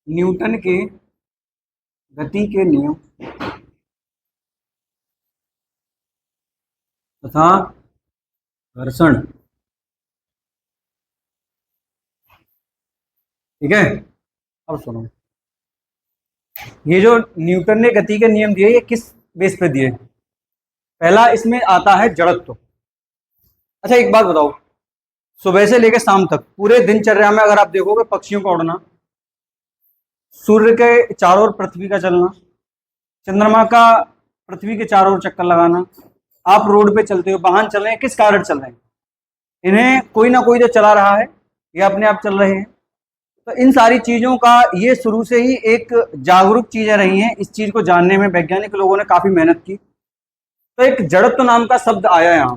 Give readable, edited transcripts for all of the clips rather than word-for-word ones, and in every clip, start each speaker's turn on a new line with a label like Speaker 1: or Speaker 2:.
Speaker 1: Newton के गति के नियम तथा घर्षण। ठीक है, अब सुनो, ये जो न्यूटन ने गति के नियम दिए, ये किस बेस पे दिए? पहला इसमें आता है जड़त्व। अच्छा एक बात बताओ, सुबह से लेकर शाम तक पूरे दिनचर्या में अगर आप देखोगे, पक्षियों का उड़ना, सूर्य के चारों ओर पृथ्वी का चलना, चंद्रमा का पृथ्वी के चारों ओर चक्कर लगाना, आप रोड पे चलते हो, वाहन चल रहे हैं, किस कारण चल रहे हैं? इन्हें कोई ना कोई तो चला रहा है, ये अपने आप चल रहे हैं। तो इन सारी चीजों का ये शुरू से ही एक जागरूक चीजें रही हैं। इस चीज को जानने में वैज्ञानिक लोगों ने काफी मेहनत की। तो एक जड़त्व नाम का शब्द आया यहाँ।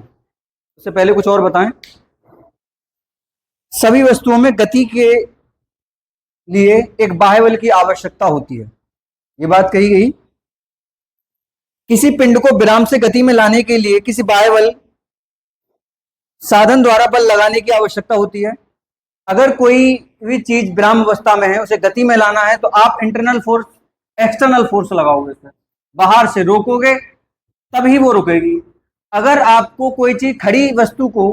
Speaker 1: उससे पहले कुछ और बताएं। सभी वस्तुओं में गति के लिए एक बाह्य बल की आवश्यकता होती है, ये बात कही गई। किसी पिंड को विराम से गति में लाने के लिए किसी बाह्य बल साधन द्वारा बल लगाने की आवश्यकता होती है। अगर कोई भी चीज विराम अवस्था में है, उसे गति में लाना है, तो आप इंटरनल फोर्स, एक्सटर्नल फोर्स लगाओगे, उसे बाहर से रोकोगे तभी वो रुकेगी। अगर आपको कोई चीज खड़ी वस्तु को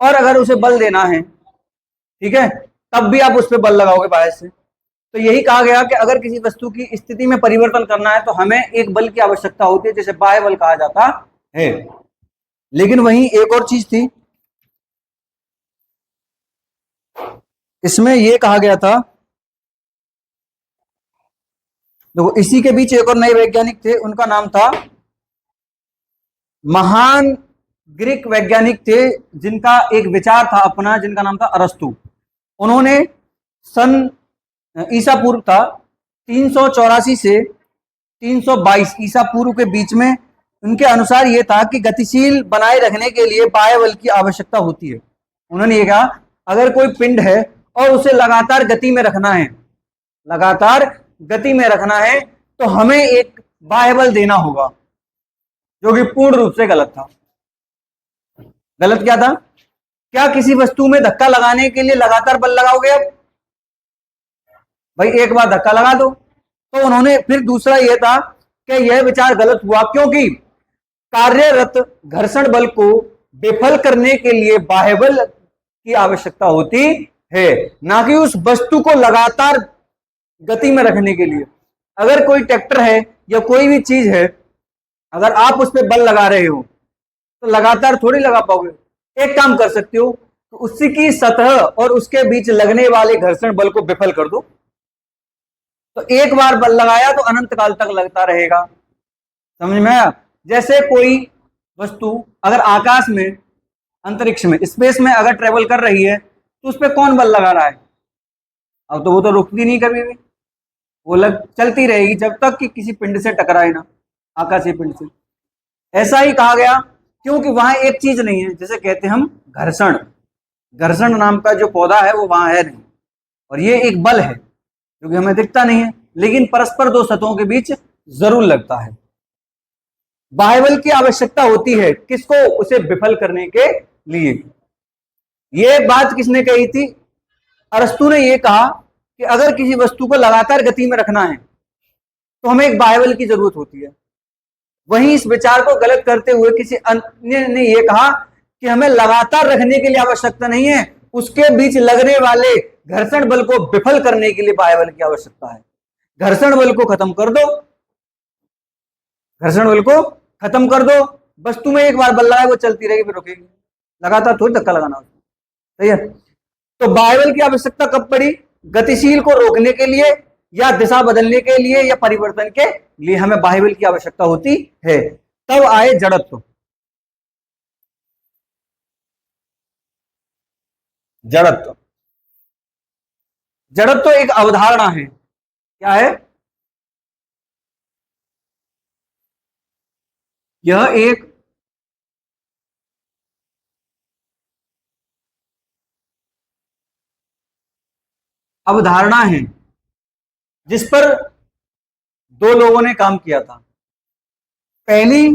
Speaker 1: और अगर उसे बल देना है, ठीक है, तब भी आप उस पर बल लगाओगे बाहर से। तो यही कहा गया कि अगर किसी वस्तु की स्थिति में परिवर्तन करना है तो हमें एक बल की आवश्यकता होती है, जिसे बाह्य बल कहा जाता है। लेकिन वहीं एक और चीज थी, इसमें यह कहा गया था, देखो इसी के बीच एक और नए वैज्ञानिक थे, उनका नाम था, महान ग्रीक वैज्ञानिक थे जिनका एक विचार था अपना, जिनका नाम था अरस्तु। उन्होंने सन ईसा पूर्व था 384 से 322 ईसा पूर्व के बीच में, उनके अनुसार यह था कि गतिशील बनाए रखने के लिए बाह्य बल की आवश्यकता होती है। उन्होंने ये कहा, अगर कोई पिंड है और उसे लगातार गति में रखना है, लगातार गति में रखना है, तो हमें एक बाह्य बल देना होगा, जो कि पूर्ण रूप से गलत था। गलत क्या था? क्या किसी वस्तु में धक्का लगाने के लिए लगातार बल लगाओगे? अब भाई एक बार धक्का लगा दो। तो उन्होंने फिर दूसरा यह था कि यह विचार गलत हुआ, क्योंकि कार्यरत घर्षण बल को विफल करने के लिए बाह्य बल की आवश्यकता होती है, ना कि उस वस्तु को लगातार गति में रखने के लिए। अगर कोई ट्रैक्टर है या कोई भी चीज है, अगर आप उस पर बल लगा रहे हो तो लगातार थोड़ी लगा पाओगे। एक काम कर सकते हो, तो उसी की सतह और उसके बीच लगने वाले घर्षण बल को विफल कर दो, तो एक बार बल लगाया तो अनंत काल तक लगता रहेगा। समझ में आया? जैसे कोई वस्तु अगर आकाश में, अंतरिक्ष में, स्पेस में अगर ट्रेवल कर रही है, तो उस पर कौन बल लगा रहा है? अब तो वो तो रुकती नहीं कभी भी, वो चलती रहेगी जब तक कि किसी पिंड से टकराए ना, आकाशीय पिंड से। ऐसा ही कहा गया, क्योंकि वहां एक चीज नहीं है, जैसे कहते हैं हम घर्षण, घर्षण नाम का जो पौधा है वो वहां है नहीं, और ये एक बल है जो कि हमें दिखता नहीं है, लेकिन परस्पर दो सतहों के बीच जरूर लगता है। बाह्य बल की आवश्यकता होती है, किसको? उसे विफल करने के लिए। ये बात किसने कही थी? अरस्तु ने यह कहा कि अगर किसी वस्तु को लगातार गति में रखना है तो हमें एक बाह्य बल की जरूरत होती है। वहीं इस विचार को गलत करते हुए किसी अन्य ने यह कहा कि हमें लगातार रखने के लिए आवश्यकता नहीं है, उसके बीच लगने वाले घर्षण बल को विफल करने के लिए बाह्य बल की आवश्यकता है। घर्षण बल को खत्म कर दो, घर्षण बल को खत्म कर दो, वस्तु में एक बार बल लगाए वो चलती रहेगी, फिर रुकेगी, लगातार थोड़ी धक्का लगाना होता। सही है? तो बाह्य बल की आवश्यकता कब पड़ी? गतिशील को रोकने के लिए, या दिशा बदलने के लिए, या परिवर्तन के लिए हमें बाह्य बल की आवश्यकता होती है। तब आए जड़त्व। जड़त्व, जड़त्व एक अवधारणा है। क्या है? यह एक अवधारणा है जिस पर दो लोगों ने काम किया था। पहली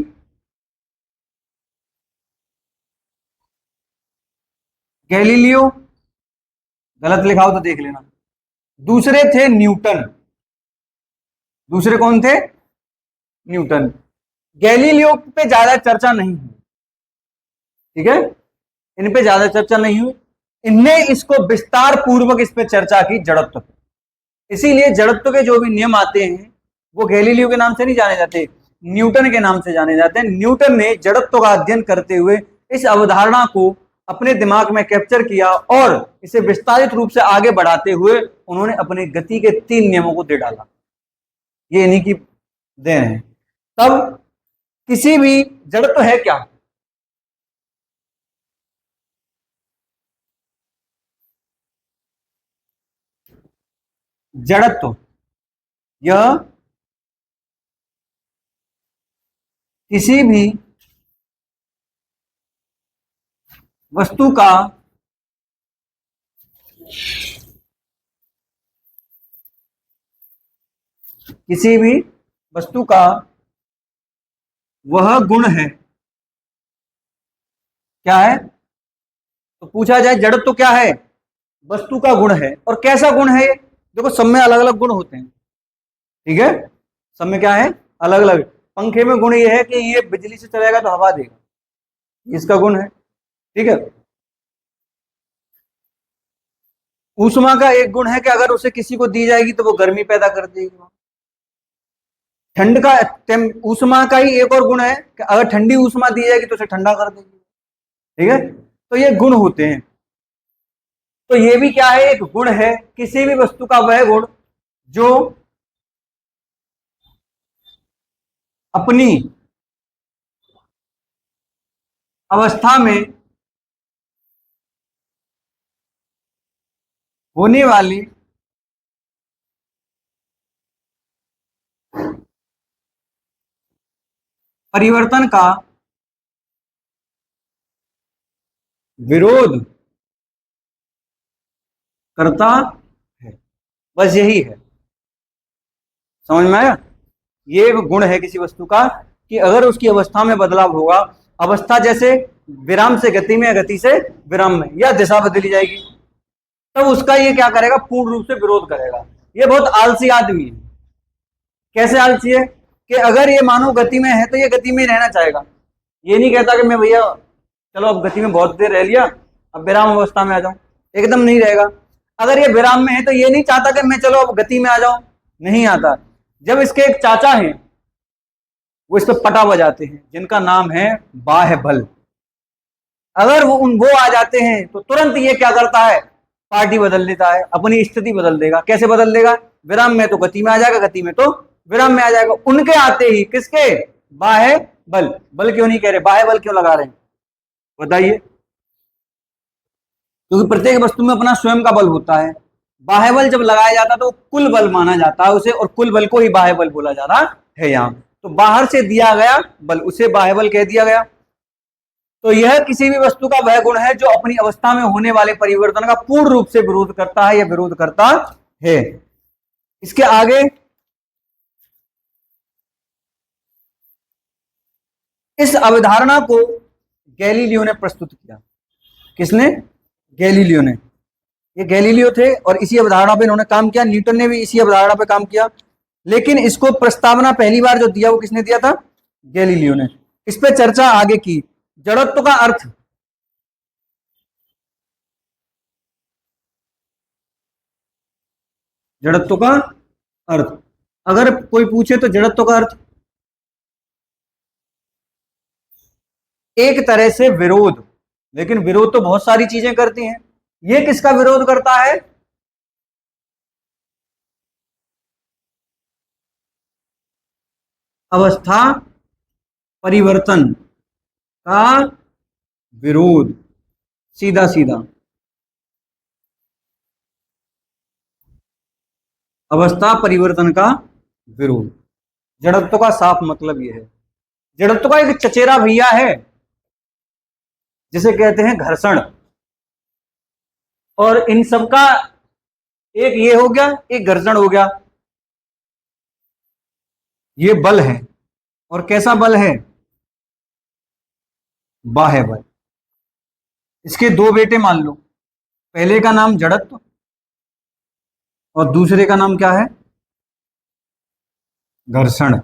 Speaker 1: गैलीलियो, गलत लिखा हो तो देख लेना, दूसरे थे न्यूटन। दूसरे कौन थे? न्यूटन। गैलीलियो पे ज्यादा चर्चा नहीं हुई, ठीक है, इन पे ज्यादा चर्चा नहीं हुई। इनने इसको विस्तार पूर्वक इस पे चर्चा की जड़त्व पे। इसीलिए जड़त्व के जो भी नियम आते हैं वो गैलीलियो के नाम से नहीं जाने जाते, न्यूटन के नाम से जाने जाते हैं। न्यूटन ने जड़त्व का अध्ययन करते हुए इस अवधारणा को अपने दिमाग में कैप्चर किया और इसे विस्तारित रूप से आगे बढ़ाते हुए उन्होंने अपने गति के 3 नियमों को दे डाला। ये इन्हीं की देन है। तब किसी भी जड़त्व है क्या? जड़त्व यह किसी भी वस्तु का किसी भी वस्तु का वह गुण है। क्या है? तो पूछा जाए जड़त्व क्या है? वस्तु का गुण है। और कैसा गुण है? देखो सब में अलग अलग गुण होते हैं, ठीक है, सब में क्या है? अलग अलग। पंखे में गुण ये है कि ये बिजली से चलेगा तो हवा देगा, इसका गुण है, ठीक है। ऊष्मा का एक गुण है कि अगर उसे किसी को दी जाएगी तो वो गर्मी पैदा कर देगी। ठंड का ऊष्मा का ही एक और गुण है कि अगर ठंडी ऊष्मा दी जाएगी तो उसे ठंडा कर देगी, ठीक है। तो ये गुण होते हैं। तो ये भी क्या है? एक गुण है, किसी भी वस्तु का वह गुण जो अपनी अवस्था में होने वाली परिवर्तन का विरोध करता है। बस यही है, समझ में आया? ये एक गुण है किसी वस्तु का कि अगर उसकी अवस्था में बदलाव होगा, अवस्था जैसे विराम से गति में, गति से विराम में, या दिशा बदली जाएगी, तब उसका ये क्या करेगा? पूर्ण रूप से विरोध करेगा। ये बहुत आलसी आदमी है। कैसे आलसी है? कि अगर ये मानो गति में है तो ये गति में ही रहना चाहेगा। ये नहीं कहता कि मैं भैया चलो अब गति में बहुत देर रह लिया, अब विराम अवस्था में आ जाऊं, एकदम नहीं रहेगा। अगर ये विराम में है तो ये नहीं चाहता कि मैं चलो अब गति में आ जाऊं, नहीं आता। जब इसके एक चाचा हैं, वो इस पर पटा बजाते हैं, जिनका नाम है बाह्य बल। अगर वो आ जाते हैं तो तुरंत ये क्या करता है? पार्टी बदल देता है, अपनी स्थिति बदल देगा। कैसे बदल देगा? विराम में तो गति में आ जाएगा, गति में तो विराम में आ जाएगा। उनके आते ही, किसके? बाह्य बल। बल क्यों नहीं कह रहे, बाह्य बल क्यों लगा रहे हैं, बताइए? क्योंकि प्रत्येक वस्तु में अपना स्वयं का बल होता है। बाह्य बल जब लगाया जाता है तो कुल बल माना जाता है उसे, और कुल बल को ही बाह्य बल बोला जा रहा है यहाँ। तो बाहर से दिया गया बल, उसे बाह्य बल कह दिया गया। तो यह किसी भी वस्तु का वह गुण है जो अपनी अवस्था में होने वाले परिवर्तन का पूर्ण रूप से विरोध करता है या विरोध करता है। इसके आगे इस अवधारणा को गैलीलियो ने प्रस्तुत किया। किसने? गैलीलियो ने। ये गैलीलियो थे और इसी अवधारणा पे इन्होंने काम किया। न्यूटन ने भी इसी अवधारणा पे काम किया, लेकिन इसको प्रस्तावना पहली बार जो दिया वो किसने दिया था? गैलीलियो ने। इस पे चर्चा आगे की। जड़त्व का अर्थ, जड़त्व का अर्थ, अगर कोई पूछे तो जड़त्व का अर्थ एक तरह से विरोध। लेकिन विरोध तो बहुत सारी चीजें करती हैं, ये किसका विरोध करता है? अवस्था परिवर्तन का विरोध, सीधा सीधा। अवस्था परिवर्तन का विरोध, जड़त्व का साफ मतलब यह है। जड़त्व का एक चचेरा भैया है जिसे कहते हैं घर्षण। और इन सबका एक ये हो गया, एक घर्षण हो गया। ये बल है, और कैसा बल है? बाह्य बल। इसके दो बेटे मान लो, पहले का नाम जड़त्व और दूसरे का नाम क्या है? घर्षण।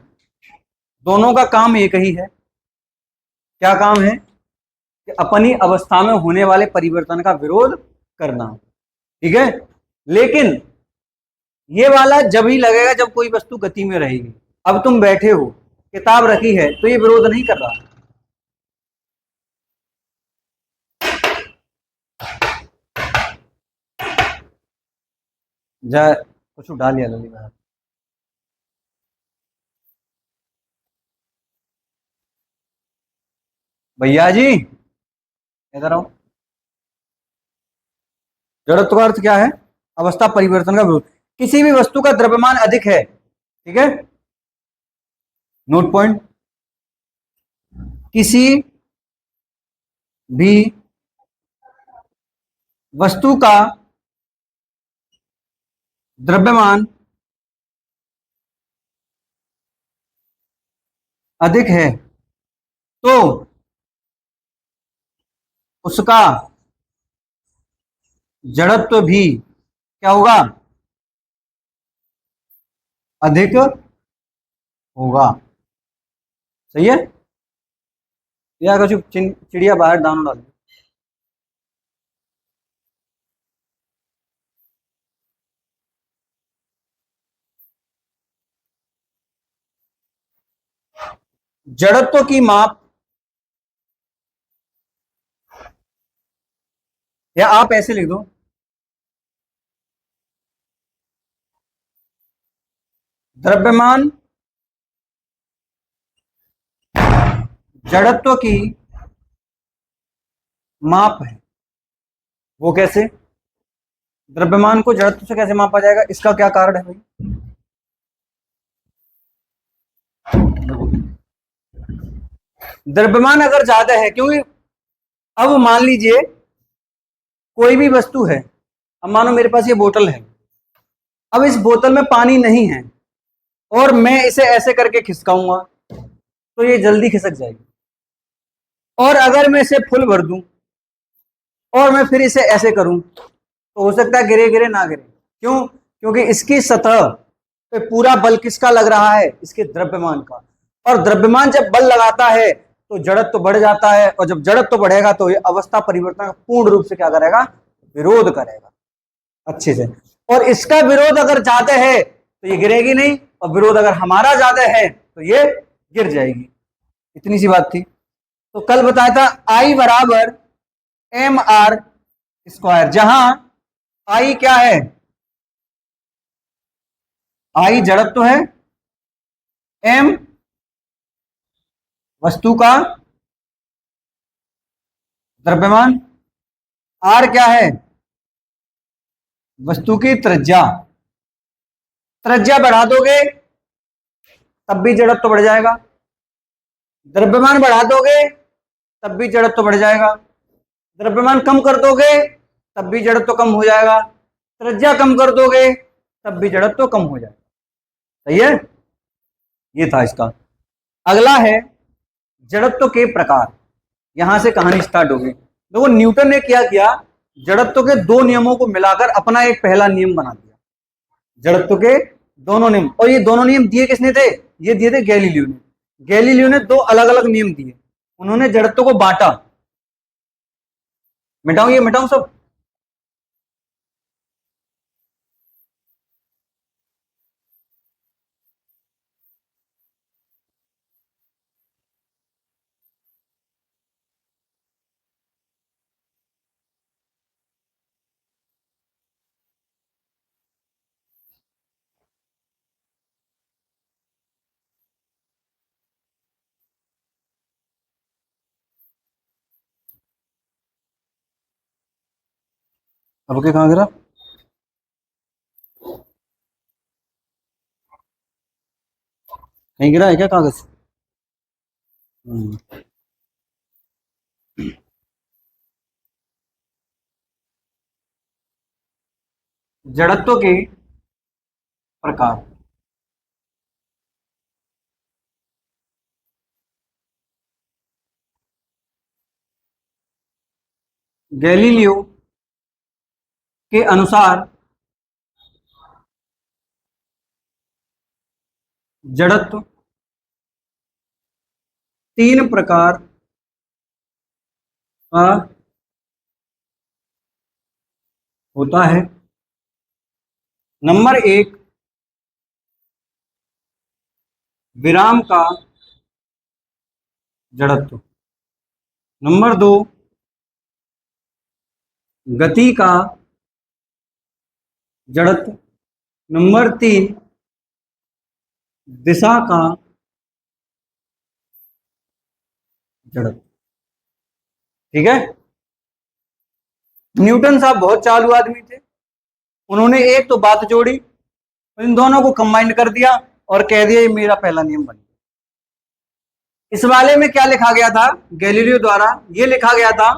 Speaker 1: दोनों का काम एक ही है। क्या काम है? कि अपनी अवस्था में होने वाले परिवर्तन का विरोध करना। ठीक है, लेकिन ये वाला जब ही लगेगा जब कोई वस्तु गति में रहेगी। अब तुम बैठे हो, किताब रखी है, तो ये विरोध नहीं कर रहा। जा कुछ उठा लिया लली बाहर। भैया जी इधर आओ। जड़त्व का अर्थ क्या है? अवस्था परिवर्तन का विरोध। किसी भी वस्तु का द्रव्यमान अधिक है, ठीक है, नोट पॉइंट, किसी भी वस्तु का द्रव्यमान अधिक है तो उसका जड़त्व भी क्या होगा? अधिक होगा। सही है। या कुछ चिड़िया बाहर दाना डाल। जड़त्व की माप, या आप ऐसे लिख दो, द्रव्यमान जड़त्व की माप है। वो कैसे? द्रव्यमान को जड़त्व से कैसे मापा जाएगा? इसका क्या कारण है भाई? द्रव्यमान अगर ज्यादा है, क्योंकि अब मान लीजिए कोई भी वस्तु है, अब मानो मेरे पास ये बोतल है, अब इस बोतल में पानी नहीं है और मैं इसे ऐसे करके खिसकाऊंगा तो ये जल्दी खिसक जाएगी। और अगर मैं इसे फुल भर दूं और मैं फिर इसे ऐसे करूं तो हो सकता है गिरे गिरे ना गिरे। क्यों? क्योंकि इसकी सतह पे पूरा बल किसका लग रहा है? इसके द्रव्यमान का। और द्रव्यमान जब बल लगाता है तो जड़त्व तो बढ़ जाता है, और जब जड़त्व तो बढ़ेगा तो ये अवस्था परिवर्तन का पूर्ण रूप से क्या करेगा? विरोध करेगा अच्छे से। और इसका विरोध अगर ज्यादा है तो ये गिरेगी नहीं, और विरोध अगर हमारा ज्यादा है तो ये गिर जाएगी। इतनी सी बात थी। तो कल बताया था आई बराबर एम आर स्क्वायर, जहां आई क्या है? आई जड़त्व तो है, एम वस्तु का द्रव्यमान, आर क्या है? वस्तु की त्रिज्या। त्रिज्या बढ़ा दोगे तब भी जड़त्व तो बढ़ जाएगा, द्रव्यमान बढ़ा दोगे तब भी जड़त्व तो बढ़ जाएगा, द्रव्यमान कम कर दोगे तब भी जड़त्व तो कम हो जाएगा, त्रिज्या कम कर दोगे तब भी जड़त्व तो कम हो जाएगा। सही है। ये था इसका। अगला है जड़त्व के प्रकार। यहां से कहानी स्टार्ट होगी। देखो न्यूटन ने क्या किया, जड़त्व के दो नियमों को मिलाकर अपना एक पहला नियम बना दिया। जड़त्व के दोनों नियम, और ये दोनों नियम दिए किसने थे? ये दिए थे गैलीलियो ने। गैलीलियो ने दो अलग अलग नियम दिए, उन्होंने जड़त्व को बांटा। मिटाऊं ये मिटाऊं सब? अब के कहां गिरा? कहीं गिरा है क्या कागज? हम्म। जड़त्व के प्रकार। गैलीलियो के अनुसार जड़त्व तीन प्रकार का होता है। नंबर एक, विराम का जड़त्व। नंबर दो, गति का जड़त्व। नंबर तीन, दिशा का जड़त्व। ठीक है। न्यूटन साहब बहुत चालू आदमी थे। उन्होंने एक तो बात जोड़ी, इन दोनों को कंबाइन कर दिया और कह दिया ये मेरा पहला नियम बन गया। इस वाले में क्या लिखा गया था गैलीलियो द्वारा? ये लिखा गया था,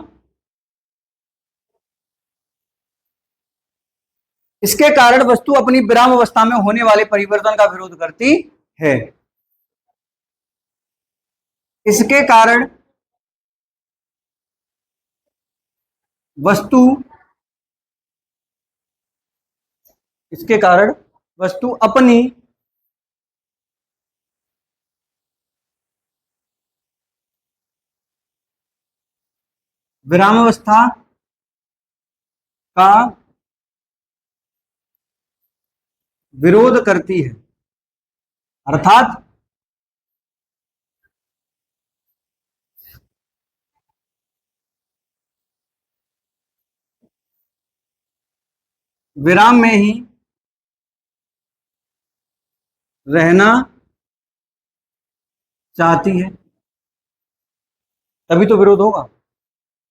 Speaker 1: इसके कारण वस्तु अपनी विराम अवस्था में होने वाले परिवर्तन का विरोध करती है। इसके कारण वस्तु अपनी विरामावस्था का विरोध करती है। अर्थात विराम में ही रहना चाहती है, तभी तो विरोध होगा।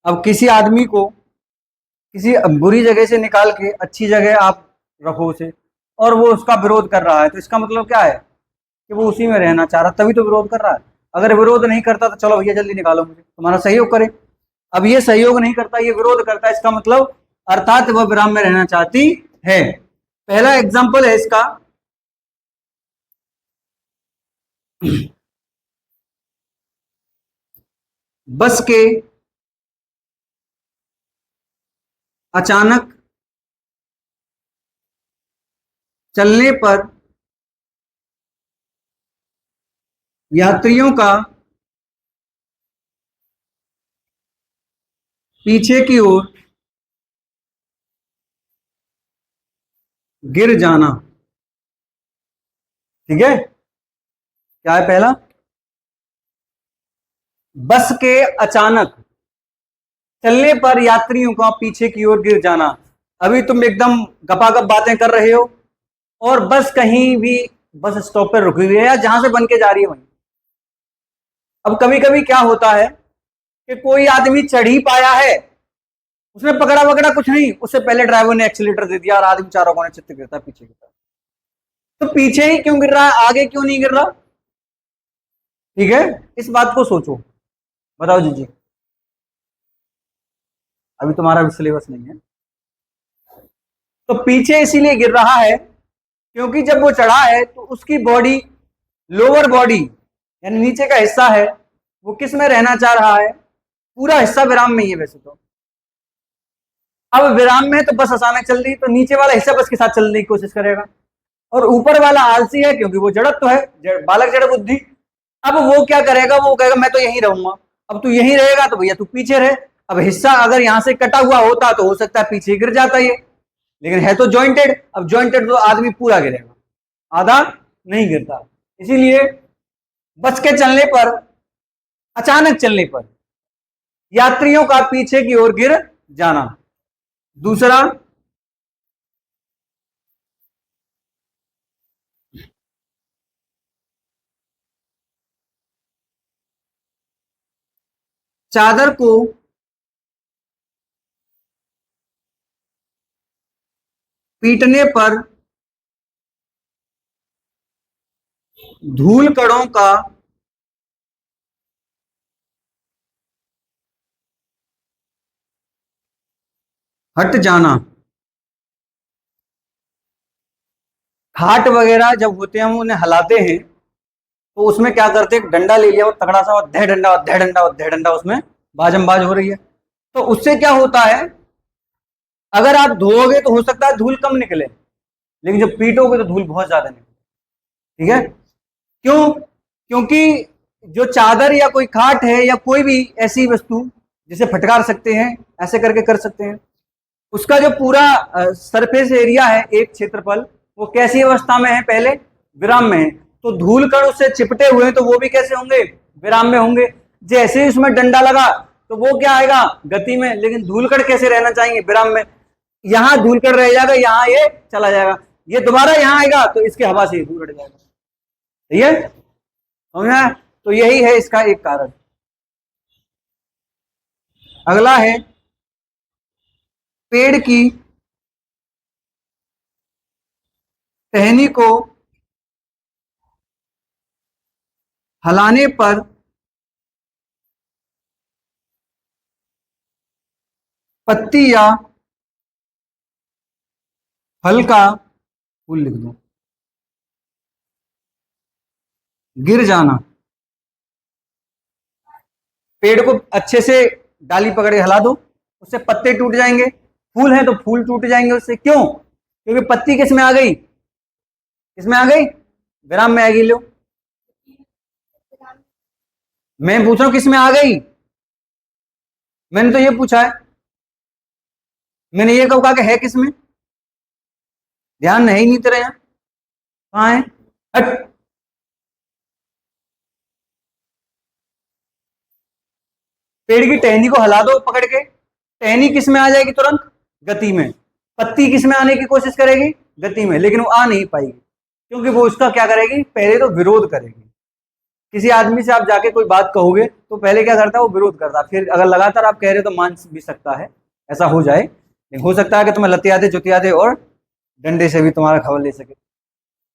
Speaker 1: अब किसी आदमी को किसी बुरी जगह से निकाल के अच्छी जगह आप रखो उसे, और वो उसका विरोध कर रहा है, तो इसका मतलब क्या है कि वो उसी में रहना चाह रहा, तभी तो विरोध कर रहा है। अगर विरोध नहीं करता तो चलो भैया जल्दी निकालो मुझे, तुम्हारा सहयोग करे। अब ये सहयोग नहीं करता, ये विरोध करता है, इसका मतलब अर्थात वह विराम में रहना चाहती है। पहला एग्जाम्पल है इसका, बस के अचानक चलने पर यात्रियों का पीछे की ओर गिर जाना। ठीक है, क्या है पहला? बस के अचानक चलने पर यात्रियों का पीछे की ओर गिर जाना। अभी तुम एकदम गपागप बातें कर रहे हो और बस कहीं भी बस स्टॉप पर रुकी हुई है या जहां से बन के जा रही है वहीं। अब कभी कभी क्या होता है कि कोई आदमी चढ़ ही पाया है, उसने पकड़ा वकड़ा कुछ नहीं, उससे पहले ड्राइवर ने एक्सीलेटर दे दिया और आदमी चारों कोने चित्त गिरता है पीछे की तरफ। तो पीछे ही क्यों गिर रहा है, आगे क्यों नहीं गिर रहा? ठीक है, इस बात को सोचो, बताओ जी। अभी तुम्हारा भी सिलेबस नहीं है। तो पीछे इसीलिए गिर रहा है क्योंकि जब वो चढ़ा है तो उसकी बॉडी, लोअर बॉडी यानी नीचे का हिस्सा है, वो किस में रहना चाह रहा है? पूरा हिस्सा विराम में ही है वैसे तो। अब विराम में तो बस अचानक चल रही, तो नीचे वाला हिस्सा बस के साथ चलने की कोशिश करेगा, और ऊपर वाला आलसी है क्योंकि वो जड़त तो है, बालक जड़ बुद्धि। अब वो क्या करेगा, वो कहेगा मैं तो यहीं रहूंगा। अब तू यहीं रहेगा तो भैया तू पीछे रहे। अब हिस्सा अगर यहां से कटा हुआ होता तो हो सकता है पीछे गिर जाता ये, लेकिन है तो जॉइंटेड। अब जॉइंटेड तो आदमी पूरा गिरेगा, आधा नहीं गिरता। इसीलिए बस के चलने पर, अचानक चलने पर यात्रियों का पीछे की ओर गिर जाना। दूसरा, चादर को पीटने पर धूल कणों का हट जाना। खाट वगैरह जब होते हैं हम उन्हें हिलाते हैं तो उसमें क्या करते हैं, डंडा ले लिया और तगड़ा सा, और धै डंडा और धै डंडा और धै डंडा, उसमें बाजम बाज हो रही है। तो उससे क्या होता है, अगर आप धोओगे तो हो सकता है धूल कम निकले, लेकिन जब पीटोगे तो धूल बहुत ज्यादा निकले। ठीक है, क्यों? क्योंकि जो चादर या कोई खाट है या कोई भी ऐसी वस्तु जिसे फटकार सकते हैं, ऐसे करके कर सकते हैं, उसका जो पूरा सरफेस एरिया है, एक क्षेत्रफल, वो कैसी अवस्था में है? पहले विराम में है। तो धूल कण उससे चिपटे हुए हैं, तो वो भी कैसे होंगे? विराम में होंगे। जैसे ही उसमें डंडा लगा तो वो क्या आएगा? गति में। लेकिन धूल कण कैसे रहना चाहिए? विराम में। यहां धूल कण रह जाएगा, यहां ये चला जाएगा, ये दोबारा यहां आएगा तो इसके हवा से दूर हट जाएगा। ठीक है, समझना? तो यही है इसका एक कारण। अगला है पेड़ की टहनी को हलाने पर पत्ती या फल का, फूल लिख दो, गिर जाना। पेड़ को अच्छे से डाली पकड़ के हिला दो, उससे पत्ते टूट जाएंगे। फूल है तो फूल टूट जाएंगे उससे। क्यों? क्योंकि पत्ती किस में आ गई? किसमें आ गई? विराम में आएगी। लो, मैं पूछ रहा हूं किस में आ गई? मैंने तो ये पूछा है, मैंने ये कब कहा कि है किस में? ध्यान है ही नहीं तेरा, यहाँ कहाँ है? हट। पेड़ की टहनी को हिला दो पकड़ के, टहनी किस में आ जाएगी? तुरंत गति में। पत्ती किस में आने की कोशिश करेगी? गति में। लेकिन वो आ नहीं पाएगी, क्योंकि वो उसका क्या करेगी? पहले तो विरोध करेगी। किसी आदमी से आप जाके कोई बात कहोगे तो पहले क्या करता है? वो विरोध करता है। फिर अगर लगातार आप कह रहे हो तो मान भी सकता है, ऐसा हो जाए। लेकिन हो सकता है कि तुम्हें लतियाते जुतियाते और डंडे से भी तुम्हारा खबर ले सके।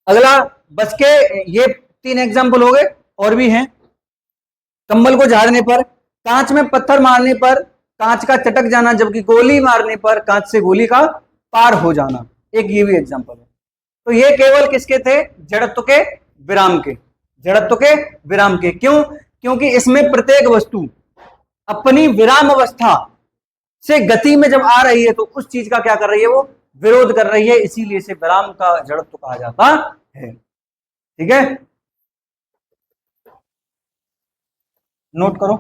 Speaker 1: अगला, बस के ये 3 एग्जाम्पल हो गए, और भी हैं। कंबल को झाड़ने पर, कांच में पत्थर मारने पर कांच का चटक जाना, जबकि गोली मारने पर कांच से गोली का पार हो जाना। एक ये भी एग्जाम्पल है। तो ये केवल किसके थे? जड़त्व के विराम के। जड़त्व के विराम के। क्यों? क्योंकि इसमें प्रत्येक वस्तु अपनी विराम अवस्था से गति में जब आ रही है तो उस चीज का क्या कर रही है? वो विरोध कर रही है, इसीलिए इसे विराम का जड़त्व कहा जाता है। ठीक है, नोट करो।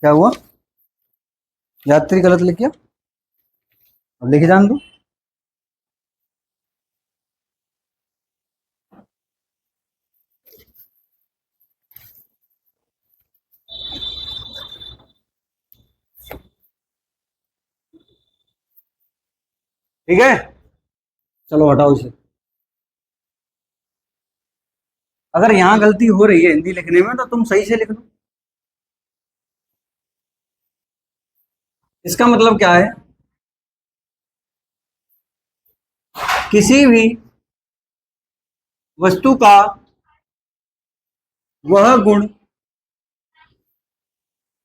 Speaker 1: क्या हुआ? यात्री गलत लिख गया, अब लिखे जान दो। ठीक है, चलो हटाओ इसे। अगर यहां गलती हो रही है हिंदी लिखने में तो तुम सही से लिख लो। इसका मतलब क्या है? किसी भी वस्तु का वह गुण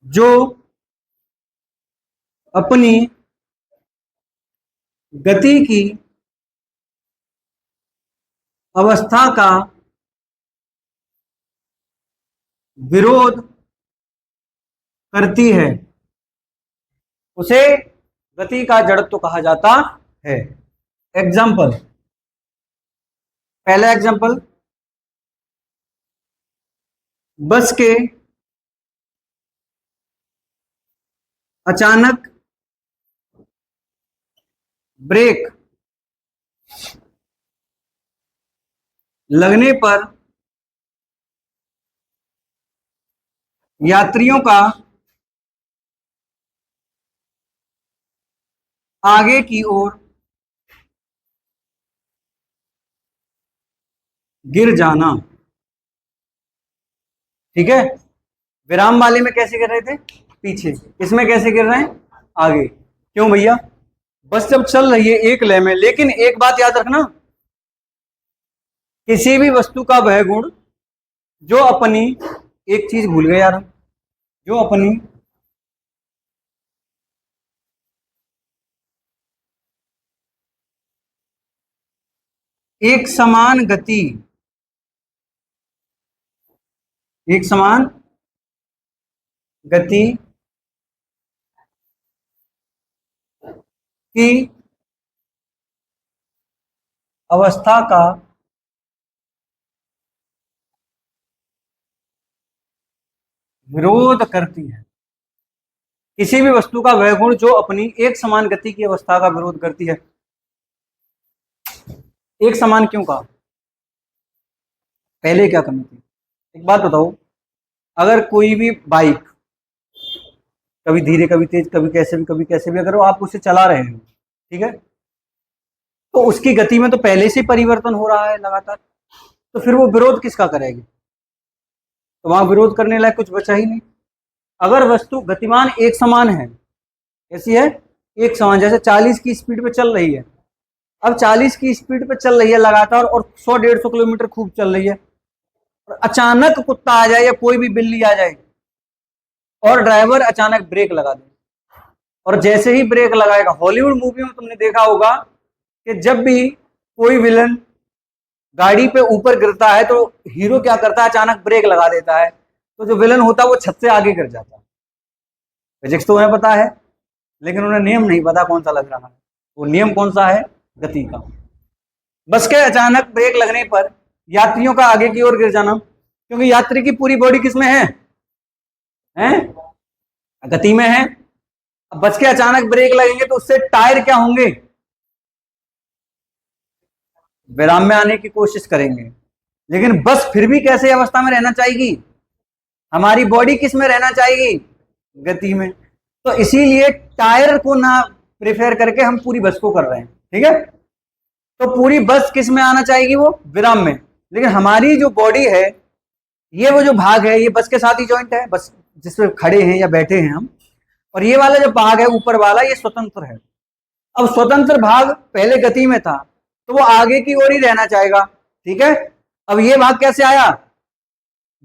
Speaker 1: जो अपनी गति की अवस्था का विरोध करती है, उसे गति का जड़त्व कहा जाता है। एग्जाम्पल, पहला एग्जाम्पल, बस के अचानक ब्रेक लगने पर यात्रियों का आगे की ओर गिर जाना। ठीक है, विराम वाले में कैसे गिर रहे थे? पीछे। इसमें कैसे गिर रहे हैं? आगे। क्यों भैया? बस जब चल रही है एक लय में, लेकिन एक बात याद रखना, किसी भी वस्तु का वह गुण जो अपनी, एक चीज भूल गए यार हम, जो अपनी एक समान गति, एक समान गति की अवस्था का विरोध करती है। किसी भी वस्तु का वह गुण जो अपनी एक समान गति की अवस्था का विरोध करती है। एक समान क्यों कहा? पहले क्या कमी थी? एक बात बताओ, अगर कोई भी बाइक कभी धीरे कभी तेज कभी कैसे भी अगर आप उसे चला रहे हो, ठीक है, तो उसकी गति में तो पहले से परिवर्तन हो रहा है लगातार, तो फिर वो विरोध किसका करेगी? तो वहां विरोध करने लायक कुछ बचा ही नहीं। अगर वस्तु गतिमान एक समान है, कैसी है? एक समान, जैसे 40 की स्पीड पे चल रही है, अब 40 की स्पीड पे चल रही है लगातार और 100-150 किलोमीटर खूब चल रही है, और अचानक कुत्ता आ जाए या कोई भी बिल्ली आ जाए और ड्राइवर अचानक ब्रेक लगा दे, और जैसे ही ब्रेक लगाएगा, हॉलीवुड मूवी में तुमने देखा होगा कि जब भी कोई विलन गाड़ी पे ऊपर गिरता है तो हीरो क्या करता है? अचानक ब्रेक लगा देता है, तो जो विलन होता है वो छत से आगे गिर जाता है। फिजिक्स तो उन्हें पता है, लेकिन उन्हें नियम नहीं पता कौन सा लग रहा है। वो नियम कौन सा है? गति का। बस के अचानक ब्रेक लगने पर यात्रियों का आगे की ओर गिर जाना, क्योंकि यात्री की पूरी बॉडी किसमें है? गति में है। अब बस के अचानक ब्रेक लगेंगे तो उससे टायर क्या होंगे? विराम में आने की कोशिश करेंगे। लेकिन बस फिर भी कैसे अवस्था में रहना चाहेगी? हमारी बॉडी किस में रहना चाहिए? गति में। तो इसीलिए टायर को ना प्रेफर करके हम पूरी बस को कर रहे हैं, ठीक है। तो पूरी बस किस में आना चाहिए? वो विराम में। लेकिन हमारी जो बॉडी है, ये वो जो भाग है, ये बस के साथ ही जॉइंट है, बस जिसपे खड़े हैं या बैठे हैं हम, और ये वाला जो भाग है ऊपर वाला, ये स्वतंत्र है। अब स्वतंत्र भाग पहले गति में था तो वो आगे की ओर ही रहना चाहेगा, ठीक है। अब ये भाग कैसे आया?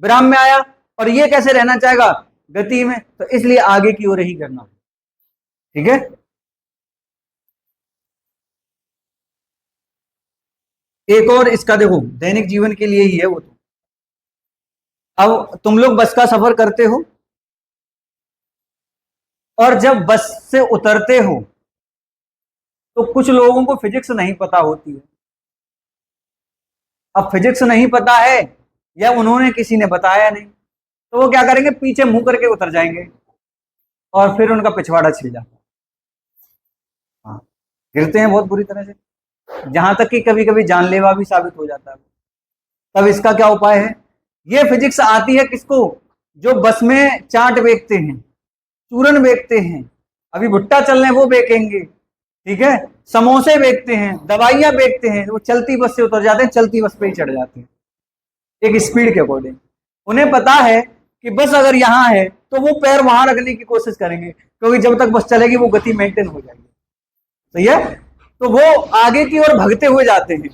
Speaker 1: विराम में आया। और ये कैसे रहना चाहेगा? गति में। तो इसलिए आगे की ओर ही करना, ठीक है। एक और इसका देखो, दैनिक जीवन के लिए ही है वो तो। अब तुम लोग बस का सफर करते हो और जब बस से उतरते हो तो कुछ लोगों को फिजिक्स नहीं पता होती है। अब फिजिक्स नहीं पता है या उन्होंने किसी ने बताया नहीं, तो वो क्या करेंगे? पीछे मुंह करके उतर जाएंगे और फिर उनका पिछवाड़ा छिल जाता है। हाँ, गिरते हैं बहुत बुरी तरह से, जहां तक कि कभी कभी जानलेवा भी साबित हो जाता है। तब इसका क्या उपाय है? ये फिजिक्स आती है किसको? जो बस में चाट बेचते हैं, चूरन बेचते हैं, अभी भुट्टा चल रहे हैं वो बेचेंगे, ठीक है, समोसे बेचते हैं, दवाइयां बेचते हैं, वो चलती बस से उतर जाते हैं, चलती बस पे ही चढ़ जाते हैं एक स्पीड के अकॉर्डिंग। उन्हें पता है कि बस अगर यहाँ है तो वो पैर वहां रखने की कोशिश करेंगे, क्योंकि जब तक बस चलेगी वो गति मेंटेन हो जाएगी, सही है। तो वो आगे की ओर भगते हुए जाते हैं,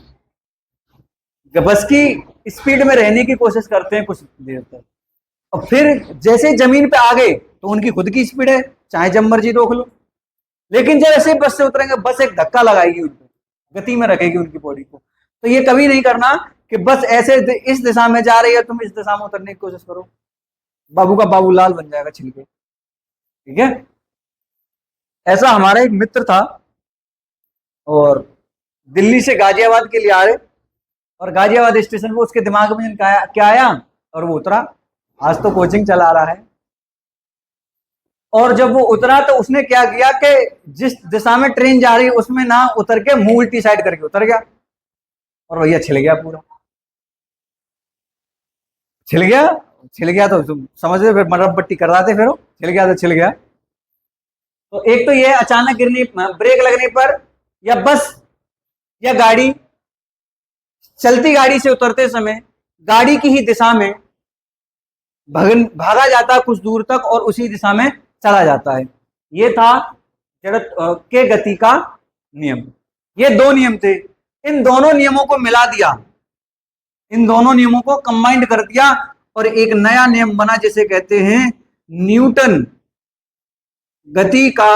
Speaker 1: बस की स्पीड में रहने की कोशिश करते हैं कुछ देर तक, और फिर जैसे जमीन पे आ गए तो उनकी खुद की स्पीड है, चाहे जब मर्जी रोक लो। लेकिन जब ऐसे बस से उतरेंगे, बस एक धक्का लगाएगी उनको, गति में रखेगी उनकी बॉडी को। तो ये कभी नहीं करना कि बस ऐसे इस दिशा में जा रही है, तुम इस दिशा में उतरने की कोशिश करो, बाबू का बाबू लाल बन जाएगा छिलके, ठीक है। ऐसा हमारा एक मित्र था, और दिल्ली से गाजियाबाद के लिए आ रहे, और गाजियाबाद स्टेशन पर उसके दिमाग में क्या आया, और वो उतरा। आज तो कोचिंग चला रहा है, और जब वो उतरा तो उसने क्या किया कि जिस दिशा में ट्रेन जा रही है उसमें ना उतर के मुंह उल्टी साइड करके उतर गया, और भैया छिल गया पूरा। छिल गया, छिल गया तो तुम समझ रहे, फिर मरम्मत पट्टी कर रहा थे, फिर वो छिल गया तो छिल गया। तो एक तो ये अचानक गिरने, ब्रेक लगने पर, या बस या गाड़ी, चलती गाड़ी से उतरते समय गाड़ी की ही दिशा में भागा जाता है कुछ दूर तक और उसी दिशा में चला जाता है। ये था जड़ के गति का नियम। ये दो नियम थे, इन दोनों नियमों को मिला दिया, इन दोनों नियमों को कंबाइंड कर दिया और एक नया नियम बना जिसे कहते हैं न्यूटन गति का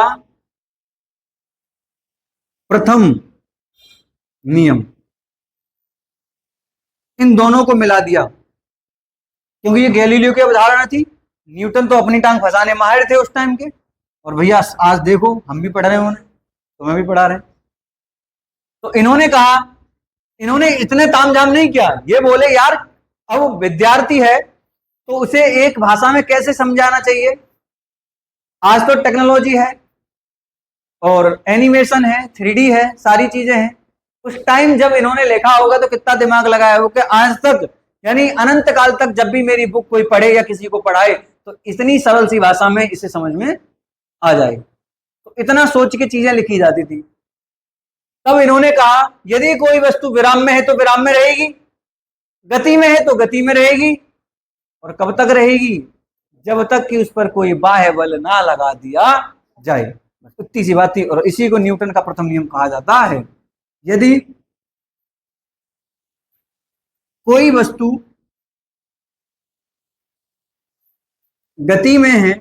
Speaker 1: प्रथम नियम। इन दोनों को मिला दिया, क्योंकि ये गैलीलियो की अवधारणा थी। न्यूटन तो अपनी टांग फंसाने माहिर थे उस टाइम के, और भैया आज देखो हम भी पढ़ रहे हैं, उन्हें तुम्हें भी पढ़ा रहे हैं। तो इन्होंने कहा, इन्होंने इतने तामझाम नहीं किया, ये बोले यार अब वो विद्यार्थी है तो उसे एक भाषा में कैसे समझाना चाहिए। आज तो टेक्नोलॉजी है और एनिमेशन है, 3D है, सारी चीजें हैं। उस टाइम जब इन्होंने लिखा होगा तो कितना दिमाग लगाया होगा कि आज तक, यानी अनंत काल तक जब भी मेरी बुक कोई पढ़े या किसी को पढ़ाए तो इतनी सरल सी भाषा में इसे समझ में आ जाए। तो इतना सोच के चीजें लिखी जाती थी। तब इन्होंने कहा यदि कोई वस्तु विराम में है तो विराम में रहेगी, गति में है तो गति में रहेगी, और कब तक रहेगी, जब तक कि उस पर कोई बाह्य बल ना लगा दिया जाए। इतनी सी बात थी, और इसी को न्यूटन का प्रथम नियम कहा जाता है। यदि कोई वस्तु गति में है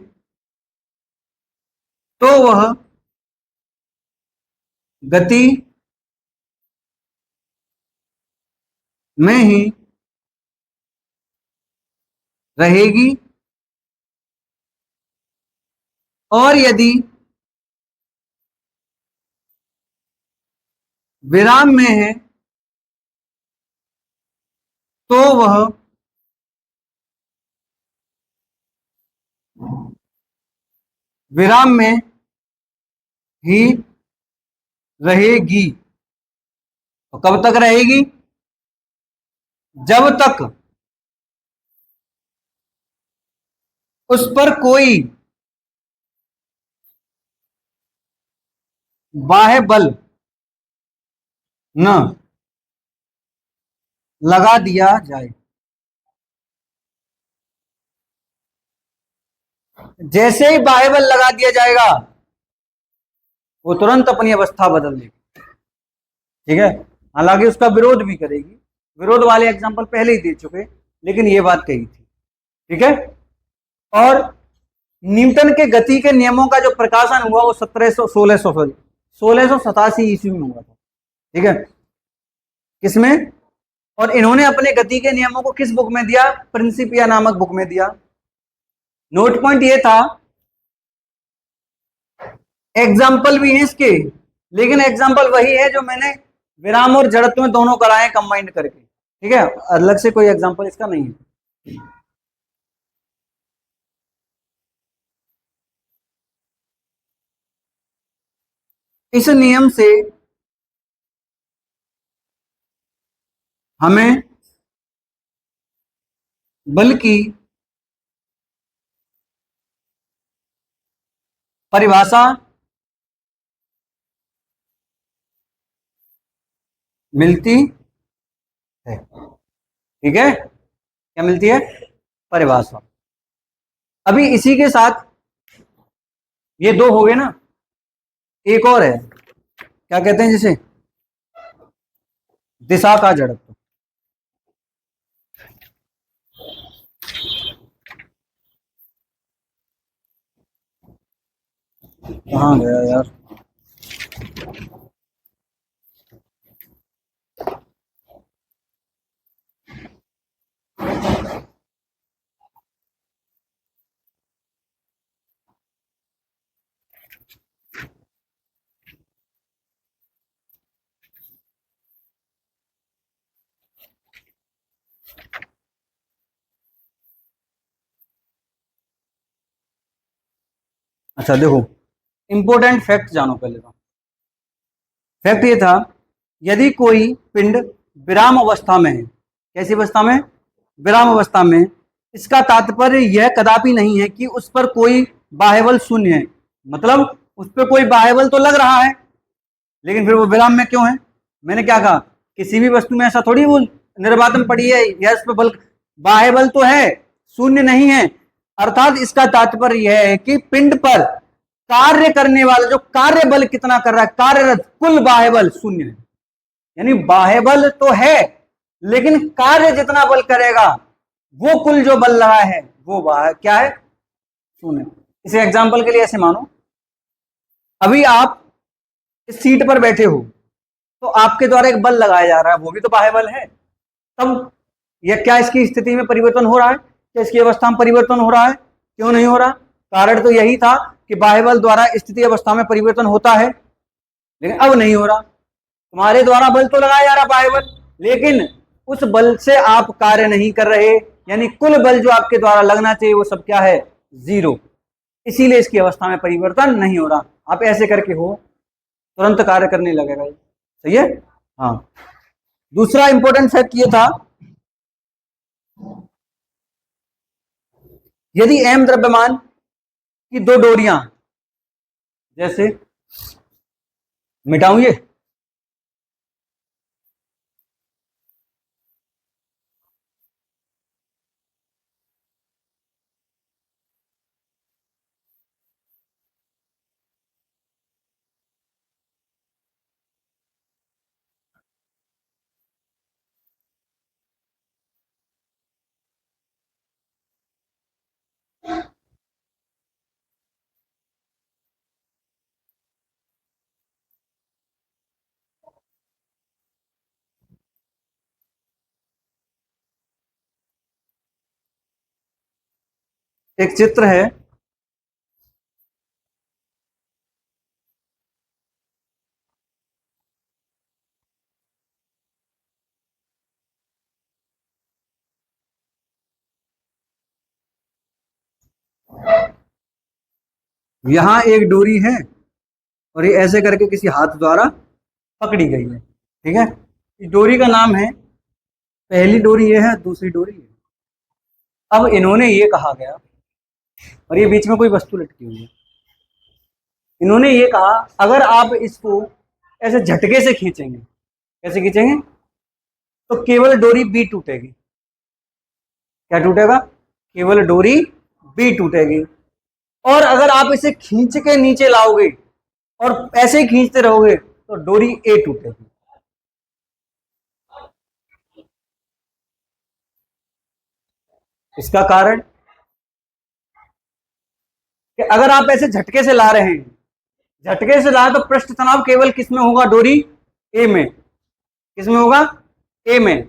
Speaker 1: तो वह गति में ही रहेगी, और यदि विराम में है तो वह विराम में ही रहेगी। तो कब तक रहेगी, जब तक उस पर कोई बाह्य बल न लगा दिया जाए। जैसे ही बाह्य बल लगा दिया जाएगा वो तुरंत अपनी अवस्था बदल देगी। ठीक है, हालांकि उसका विरोध भी करेगी, विरोध वाले एग्जांपल पहले ही दे चुके, लेकिन ये बात कही थी। ठीक है, और न्यूटन के गति के नियमों का जो प्रकाशन हुआ वो 1687 ईस्वी में हुआ था। ठीक है, किसमें, और इन्होंने अपने गति के नियमों को किस बुक में दिया, प्रिंसिपिया नामक बुक में दिया। नोट पॉइंट ये था, एग्जाम्पल भी है इसके, लेकिन एग्जाम्पल वही है जो मैंने विराम और जड़त्व में दोनों कराए कंबाइंड करके। ठीक है, अलग से कोई एग्जाम्पल इसका नहीं है। इस नियम से हमें बल की परिभाषा मिलती है। ठीक है, क्या मिलती है, परिभाषा। अभी इसी के साथ ये दो हो गए ना, एक और है, क्या कहते हैं जिसे, दिशा का जड़त्व। कहाँ गया यार, अच्छा देखो, इंपॉर्टेंट फैक्ट जानो पहले तो। फैक्ट ये था, यदि कोई पिंड विराम अवस्था में है, कैसी अवस्था में, विराम अवस्था में, इसका तात्पर्य यह कदापि नहीं है कि उस पर कोई बाह्य बल शून्य है। मतलब उस पर कोई बाह्य बल तो लग रहा है, लेकिन फिर वो विराम में क्यों है। मैंने क्या कहा, किसी भी वस्तु में ऐसा थोड़ी वो निर्वातन पड़ी है या इस पर बल, बाह्य बल तो है, शून्य नहीं है। अर्थात इसका तात्पर्य यह है कि पिंड पर कार्य करने वाला जो कार्य बल कितना कर रहा है, कार्यरत कुल बाह्य बल शून्य है। यानी बाह्य बल तो है, लेकिन कार्य जितना बल करेगा वो कुल जो बल लगा है वो क्या है, शून्य। इसे एग्जाम्पल के लिए ऐसे मानो, अभी आप इस सीट पर बैठे हो तो आपके द्वारा एक बल लगाया जा रहा है, वो भी तो बाह्य बल है। तब या क्या इसकी स्थिति में परिवर्तन हो रहा है, क्या इसकी अवस्था में परिवर्तन हो रहा है, क्यों नहीं हो रहा? कारण तो यही था कि बाह्य बल द्वारा स्थिति अवस्था में परिवर्तन होता है, लेकिन अब नहीं हो रहा। तुम्हारे द्वारा बल तो लगाया जा रहा बाह्य बल, लेकिन उस बल से आप कार्य नहीं कर रहे, यानी कुल बल जो आपके द्वारा लगना चाहिए वो सब क्या है, जीरो। इसीलिए इसकी अवस्था में परिवर्तन नहीं हो रहा। आप ऐसे करके हो तुरंत कार्य करने लगेगा। सही है। हाँ, दूसरा इंपॉर्टेंट फैक्ट ये था, यदि एम द्रव्यमान की दो डोरियां, जैसे मिटाऊं ये, एक चित्र है, यहां एक डोरी है और ये ऐसे करके किसी हाथ द्वारा पकड़ी गई है। ठीक है, इस डोरी का नाम है, पहली डोरी ये है, दूसरी डोरी है। अब इन्होंने ये कहा गया, और ये बीच में कोई वस्तु लटकी हुई है, इन्होंने ये कहा अगर आप इसको ऐसे झटके से खींचेंगे, कैसे खींचेंगे, तो केवल डोरी बी टूटेगी। क्या टूटेगा, केवल डोरी बी टूटेगी। और अगर आप इसे खींच के नीचे लाओगे और ऐसे ही खींचते रहोगे तो डोरी ए टूटेगी। इसका कारण कि अगर आप ऐसे झटके से ला रहे हैं, झटके से ला तो पृष्ठ तनाव केवल किस में होगा, डोरी ए में। किस में होगा, ए में।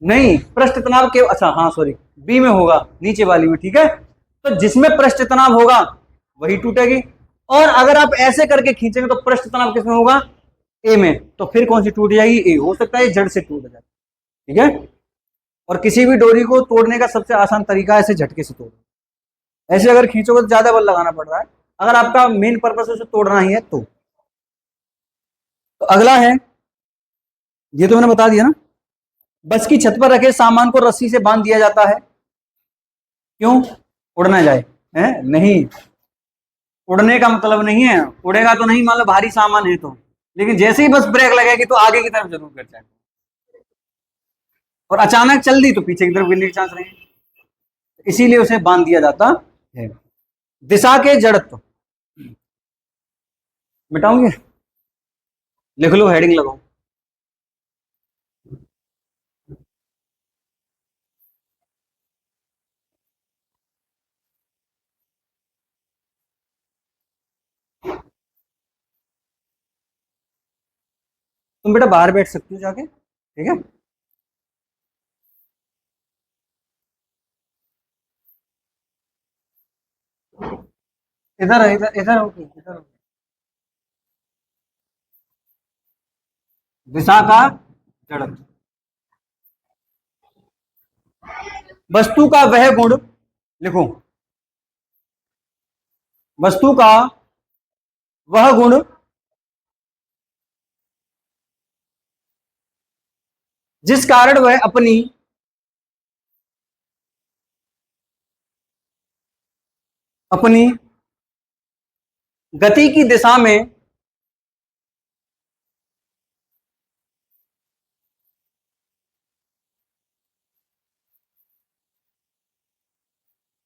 Speaker 1: नहीं, पृष्ठ तनाव के, अच्छा हाँ सॉरी, बी में होगा, नीचे वाली में। ठीक है, तो जिसमें पृष्ठ तनाव होगा वही टूटेगी। और अगर आप ऐसे करके खींचेंगे तो पृष्ठ तनाव किसमें होगा, ए में। तो फिर कौन सी टूट जाएगी, ए। हो सकता है जड़ से टूट जाए। ठीक है, और किसी भी डोरी को तोड़ने का सबसे आसान तरीका है ऐसे झटके से तोड़ना। ऐसे अगर खींचोगे तो ज्यादा बल लगाना पड़ रहा है, अगर आपका मेन पर्पस उसे तोड़ना ही है तो अगला है, ये तो मैंने बता दिया ना, बस की छत पर रखे सामान को रस्सी से बांध दिया जाता है। क्यों, उड़ ना जाए, है नहीं, उड़ने का मतलब नहीं है, उड़ेगा तो नहीं, मान लो भारी सामान है तो, लेकिन जैसे ही बस ब्रेक लगेगी तो आगे की तरफ जरूर गिर जाएगा, और अचानक चल दी तो पीछे की तरफ गिरने के चांस रहेंगे। इसीलिए उसे बांध दिया जाता है। दिशा के जड़त्व, मिटाऊंगे, लिख लो, हेडिंग लगाओ। तुम बेटा बाहर बैठ सकती हो जाके, ठीक है। इधर है, इधर इधर हो, इधर हो। दिशा का जड़त्व, वस्तु का वह गुण, लिखो, वस्तु का वह गुण जिस कारण वह अपनी अपनी गति की दिशा में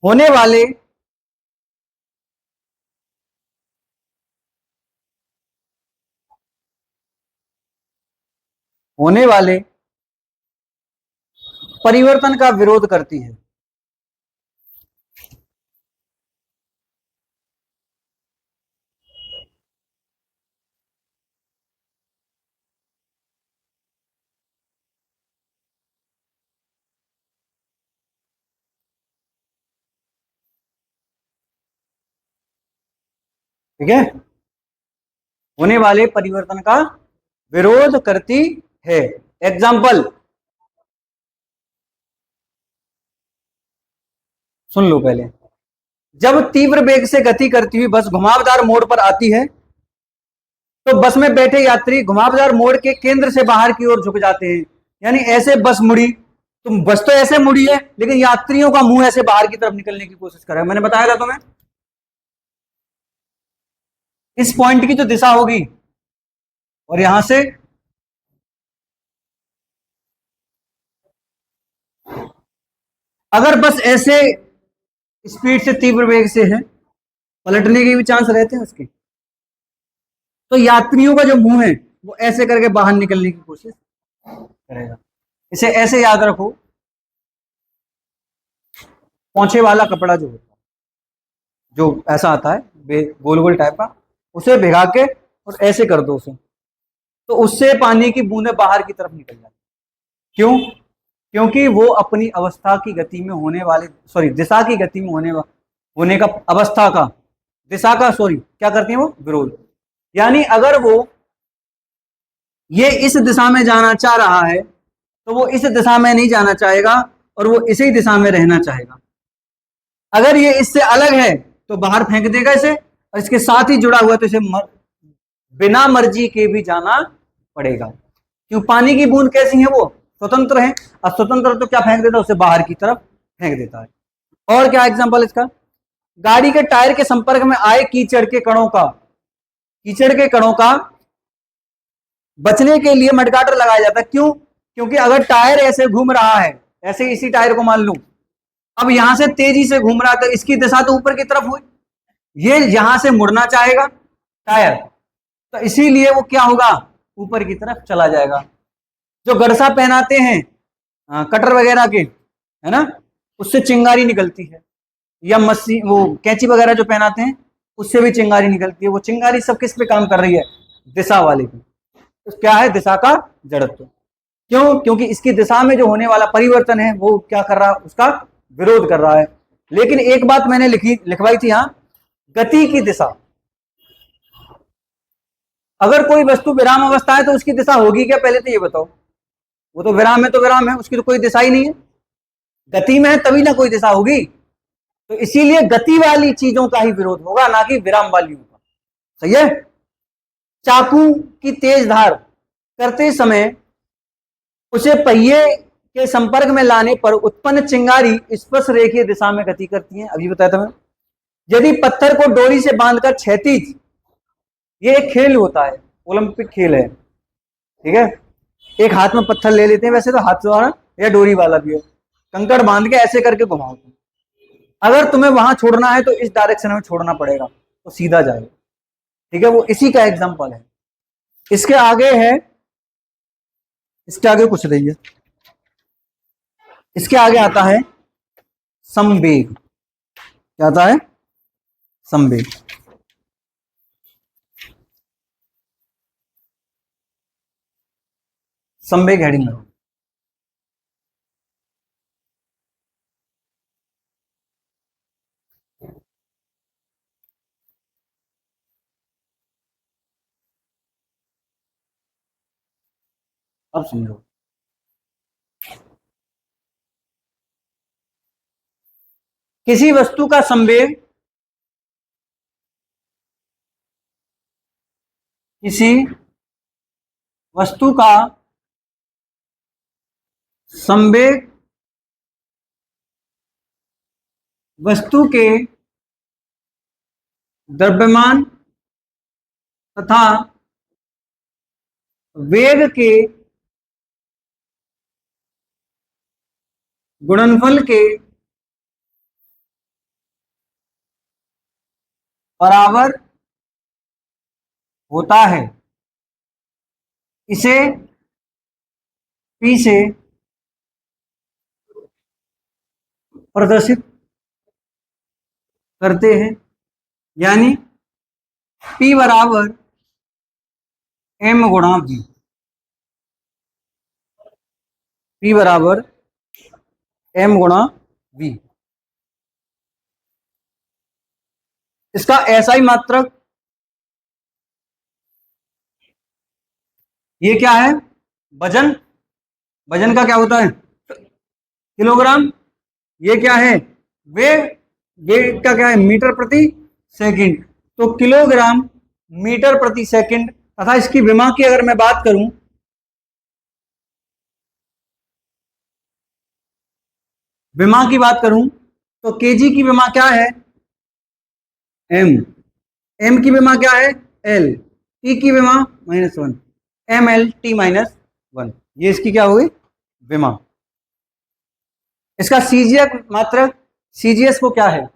Speaker 1: होने वाले होने वाले परिवर्तन का विरोध करती है। ठीक है, होने वाले परिवर्तन का विरोध करती है। एग्जाम्पल सुन लो पहले। जब तीव्र वेग से गति करती हुई बस घुमावदार मोड़ पर आती है तो बस में बैठे यात्री घुमावदार मोड़ के केंद्र से बाहर की ओर झुक जाते हैं। यानी ऐसे बस मुड़ी, तुम बस तो ऐसे मुड़ी है लेकिन यात्रियों का मुंह ऐसे बाहर की तरफ निकलने की कोशिश कर रहा है। मैंने बताया था तुम्हें, इस पॉइंट की जो दिशा होगी और यहां से अगर बस ऐसे स्पीड से तीव्र वेग से है, पलटने के भी चांस रहते हैं उसके, तो यात्रियों का जो मुंह है वो ऐसे करके बाहर निकलने की कोशिश करेगा। इसे ऐसे याद रखो, पोंछे वाला कपड़ा जो होता है, जो ऐसा आता है गोल गोल टाइप का, उसे भिगा के और ऐसे कर दो उसे, तो उससे पानी की बूंदें बाहर की तरफ निकल जाती। क्यों? क्योंकि वो अपनी अवस्था की गति में होने वाले दिशा की गति में होने का अवस्था का दिशा का क्या करती है वो विरोध। यानी अगर वो ये इस दिशा में जाना चाह रहा है तो वो इस दिशा में नहीं जाना चाहेगा और वो इसी दिशा में रहना चाहेगा। अगर ये इससे अलग है तो बाहर फेंक देगा इसे, और इसके साथ ही जुड़ा हुआ तो इसे बिना मर्जी के भी जाना पड़ेगा। क्यों? पानी की बूंद कैसी है, वो स्वतंत्र है, और स्वतंत्र तो क्या फेंक देता है, उसे बाहर की तरफ फेंक देता है। और क्या एग्जांपल इसका? गाड़ी के टायर के संपर्क में आए कीचड़ के कणों का बचने के लिए मडगाटर लगाया जाता है। क्यों? क्योंकि अगर टायर ऐसे घूम रहा है, ऐसे इसी टायर को मान लूं, अब यहां से तेजी से घूम रहा है तो इसकी दिशा तो ऊपर की तरफ हुई, ये यहां से मुड़ना चाहेगा टायर, तो इसीलिए वो क्या होगा, ऊपर की तरफ चला जाएगा। जो गड़सा पहनाते हैं कटर वगैरह के, है ना, उससे चिंगारी निकलती है, या मशीन वो कैंची वगैरह जो पहनाते हैं उससे भी चिंगारी निकलती है। वो चिंगारी सब किस पे काम कर रही है? दिशा वाले पे। तो क्या है? दिशा का जड़त्व। क्यों? क्योंकि इसकी दिशा में जो होने वाला परिवर्तन है वो क्या कर रहा है, उसका विरोध कर रहा है। लेकिन एक बात मैंने लिखवाई थी यहां, गति की दिशा। अगर कोई वस्तु विराम अवस्था है तो उसकी दिशा होगी क्या, पहले तो ये बताओ। वो तो विराम है तो विराम है, उसकी तो कोई दिशा ही नहीं है। गति में है तभी ना कोई दिशा होगी, तो इसीलिए गति वाली चीजों का ही विरोध होगा, ना कि विराम वाली का। सही है? चाकू की तेज धार करते समय उसे पहिए के संपर्क में लाने पर उत्पन्न चिंगारी स्पर्श रेखीय दिशा में गति करती है। अभी बताया था मैं। यदि पत्थर को डोरी से बांधकर क्षैतिज, ये एक खेल होता है, ओलंपिक खेल है, ठीक है, एक हाथ में पत्थर ले लेते हैं, वैसे तो हाथ वाला या डोरी वाला भी है, कंकड़ बांध के ऐसे करके घुमाओ। अगर तुम्हें वहां छोड़ना है तो इस डायरेक्शन में छोड़ना पड़ेगा, तो सीधा जाएगा। ठीक है, वो इसी का एग्जांपल है। इसके आगे है, इसके आगे कुछ नहीं है, इसके आगे आता है संवेग। क्या आता है? संवेग। संवेग हेडिंग में अब समझो। किसी वस्तु का संवेग किसी वस्तु का संवेग वस्तु के द्रव्यमान तथा वेग के गुणनफल के बराबर होता है। इसे P से प्रदर्शित करते हैं, यानी P बराबर M गुणा V। P बराबर M गुणा V। इसका SI मात्रक ये क्या है? वजन। वजन का क्या होता है? किलोग्राम। ये क्या है? वेग। वेग का क्या है? मीटर प्रति सेकंड। तो किलोग्राम मीटर प्रति सेकंड। तथा इसकी विमा की अगर मैं बात करूं, विमा की बात करूं तो केजी की विमा क्या है? एम। एम की विमा क्या है? एल। टी की विमा -1। M L T -1। ये इसकी क्या हुई? विमा। इसका सीजीएस मात्रक, सीजीएस को क्या है?